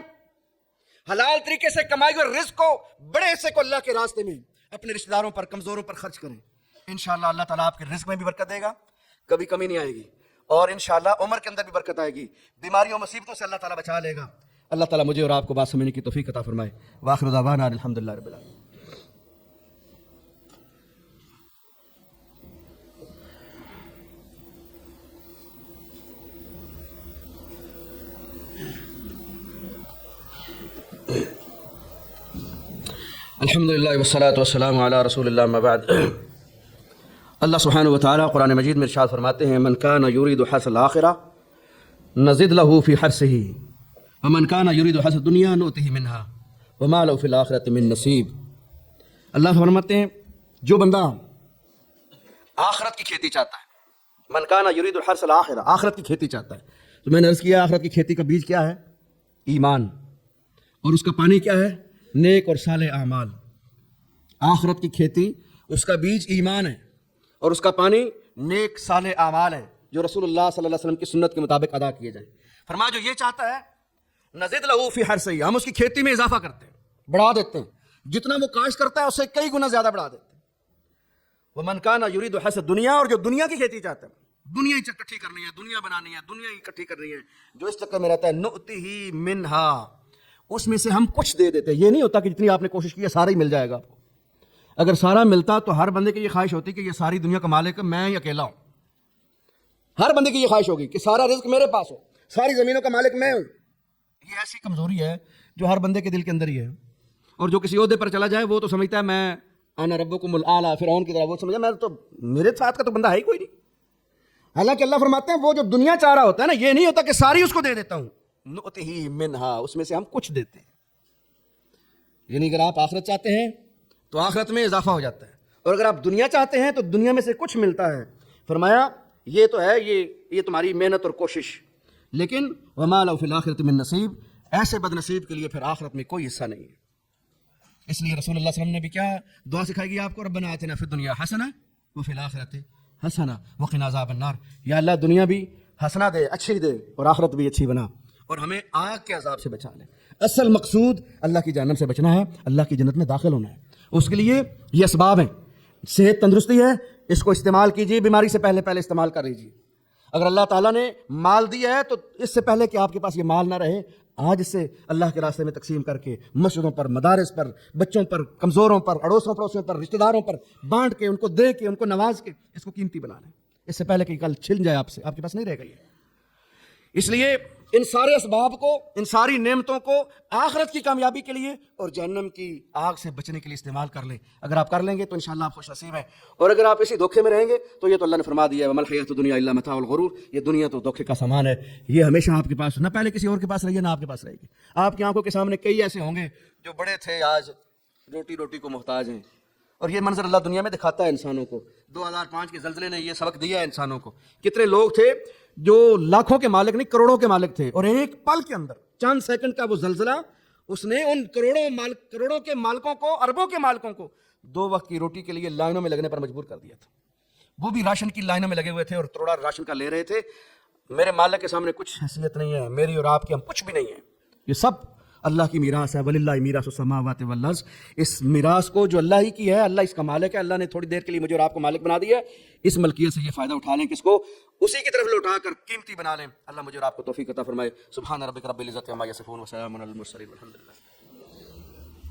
حلال طریقے سے کمائی ہوئے رزق کو بڑے حصے کو اللہ کے راستے میں اپنے رشتہ داروں پر, کمزوروں پر خرچ کریں. انشاءاللہ اللہ تعالیٰ آپ کے رزق میں بھی برکت دے گا, کبھی کمی نہیں آئے گی, اور انشاءاللہ عمر کے اندر بھی برکت آئے گی, بیماریوں مصیبتوں سے اللہ تعالیٰ بچا لے گا. اللہ تعالیٰ مجھے اور آپ کو بات سمجھنے کی توفیق عطا فرمائے. وآخر دعوانا الحمدللہ رب العالمین. الحمدللہ والصلاة والسلام علی رسول اللہ اما بعد. اللہ سبحانہ و تعالیٰ قرآن مجید میں ارشاد فرماتے ہیں من کان یرید حرث الآخرہ نزد له فی حرثہ ومن کان یرید حرث الدنیا نؤتہ منہا وما له فی الآخرۃ من نصیب. اللہ فرماتے ہیں جو بندہ آخرت کی کھیتی چاہتا ہے, من کان یرید حرث الآخرہ, آخرت کی کھیتی چاہتا ہے, تو میں نے عرض کیا آخرت کی کھیتی کا بیج کیا ہے؟ ایمان, اور اس کا پانی کیا ہے؟ نیک اور صالح اعمال. آخرت کی کھیتی اس کا بیج ایمان ہے اور اس کا پانی نیک صالح اعمال ہے جو رسول اللہ صلی اللہ علیہ وسلم کی سنت کے مطابق ادا کیے جائیں. فرمایا جو یہ چاہتا ہے نزد لہ فی حرثہ, ہم اس کی کھیتی میں اضافہ کرتے ہیں, بڑھا دیتے ہیں, جتنا وہ کاشت کرتا ہے اس سے کئی گنا زیادہ بڑھا دیتے ہیں. ومن کان یرید حرث الدنیا, اور جو دنیا کی کھیتی چاہتا ہے, دنیا ہی اکٹھی کرنی ہے, دنیا بنانی ہے, دنیا ہی اکٹھی کرنی ہے, جو اس چکر میں رہتا ہے نؤتہ منہا, اس میں سے ہم کچھ دے دیتے ہیں. یہ نہیں ہوتا کہ جتنی آپ نے کوشش کی ہے سارا ہی مل جائے گا آپ کو. اگر سارا ملتا تو ہر بندے کی یہ خواہش ہوتی کہ یہ ساری دنیا کا مالک میں ہی اکیلا ہوں. ہر بندے کی یہ خواہش ہوگی کہ سارا رزق میرے پاس ہو, ساری زمینوں کا مالک میں ہوں. یہ ایسی کمزوری ہے جو ہر بندے کے دل کے اندر ہی ہے. اور جو کسی عہدے پر چلا جائے وہ تو سمجھتا ہے میں انا ربکم الاعلی, فرعون کی طرح وہ سمجھا میں تو, میرے ساتھ کا تو بندہ ہے ہی کوئی نہیں. حالانکہ اللہ فرماتے ہیں وہ جو دنیا چاہ رہا ہوتا ہے نا, یہ نہیں ہوتا کہ ساری اس کو دے دیتا ہوں, نؤتہ منہا, اس میں سے ہم کچھ دیتے ہیں. یعنی اگر آپ آخرت چاہتے ہیں تو آخرت میں اضافہ ہو جاتا ہے, اور اگر آپ دنیا چاہتے ہیں تو دنیا میں سے کچھ ملتا ہے. فرمایا یہ تو ہے, یہ تمہاری محنت اور کوشش, لیکن وما لہ فی الآخرۃ من نصیب, ایسے بد نصیب کے لیے پھر آخرت میں کوئی حصہ نہیں ہے. اس لیے رسول اللہ صلی اللہ علیہ وسلم نے بھی کیا دعا سکھائی گی آپ کو, ربنا آتنا فی الدنیا حسنہ وفی الآخرۃ حسنہ وقنا عذاب النار. یا اللہ دنیا بھی حسنہ دے, اچھی دے, اور آخرت بھی اچھی بنا, اور ہمیں آگ کے عذاب سے بچا لے. اصل مقصود اللہ کی جہنم سے بچنا ہے, اللہ کی جنت میں داخل ہونا ہے. اس کے لیے یہ اسباب ہیں. صحت تندرستی ہے, اس کو استعمال کیجیے, بیماری سے پہلے استعمال کر لیجیے. اگر اللہ تعالیٰ نے مال دیا ہے تو اس سے پہلے کہ آپ کے پاس یہ مال نہ رہے, آج اسے اللہ کے راستے میں تقسیم کر کے مسجدوں پر, مدارس پر, بچوں پر, کمزوروں پر, اڑوسوں پڑوسیوں پر, رشتہ داروں پر بانٹ کے, ان کو دے کے, ان کو نواز کے اس کو قیمتی بنا لیں, اس سے پہلے کہ کل چھن جائے آپ سے, آپ کے پاس نہیں رہے گا یہ. اس لیے ان سارے اسباب کو, ان ساری نعمتوں کو آخرت کی کامیابی کے لیے اور جہنم کی آگ سے بچنے کے لیے استعمال کر لیں. اگر آپ کر لیں گے تو انشاءاللہ آپ خوش نصیب ہیں, اور اگر آپ اسی دھوکے میں رہیں گے تو یہ تو اللہ نے فرما دیا ہے وما الحیاۃ الدنیا الا متاع الغرور, یہ دنیا تو دھوکے کا سامان ہے, یہ ہمیشہ آپ کے پاس, نہ پہلے کسی اور کے پاس رہی ہے نہ آپ کے پاس رہے گی. آپ کی آنکھوں کے سامنے کئی ایسے ہوں گے جو بڑے تھے آج روٹی کو محتاج ہیں, اور یہ منظر اللہ دنیا میں دکھاتا ہے انسانوں کو. 2005 کے زلزلے نے یہ سبق دیا ہے انسانوں کو. کتنے لوگ تھے جو لاکھوں کے مالک نہیں کروڑوں کے مالک تھے, اور ایک پل کے اندر چند سیکنڈ کا وہ زلزلہ, اس نے ان کروڑوں کے مالکوں کو, اربوں کے مالکوں کو 2 وقت کی روٹی کے لیے لائنوں میں لگنے پر مجبور کر دیا تھا. وہ بھی راشن کی لائنوں میں لگے ہوئے تھے اور توڑا راشن کا لے رہے تھے. میرے مالک کے سامنے کچھ حیثیت نہیں ہے, میری اور آپ کی, ہم کچھ بھی نہیں ہیں. یہ سب اللہ کی میراث ہے. وَلِلَّهِ مِيرَاثُ السَّمَاوَاتِ وَالْأَرْضِ, اس میراث کو جو اللہ ہی کی ہے, اللہ اس کا مالک ہے, اللہ نے تھوڑی دیر کے لیے مجھے اور آپ کو مالک بنا دیا ہے. اس ملکیت سے یہ فائدہ اٹھا لیں, کس کو, اسی کی طرف لوٹا کر قیمتی بنا لیں. اللہ مجھے اور آپ کو توفیق عطا فرمائے. سبحان ربک رب العزت عما یصفون وسلام علی المرسلین والحمد للہ.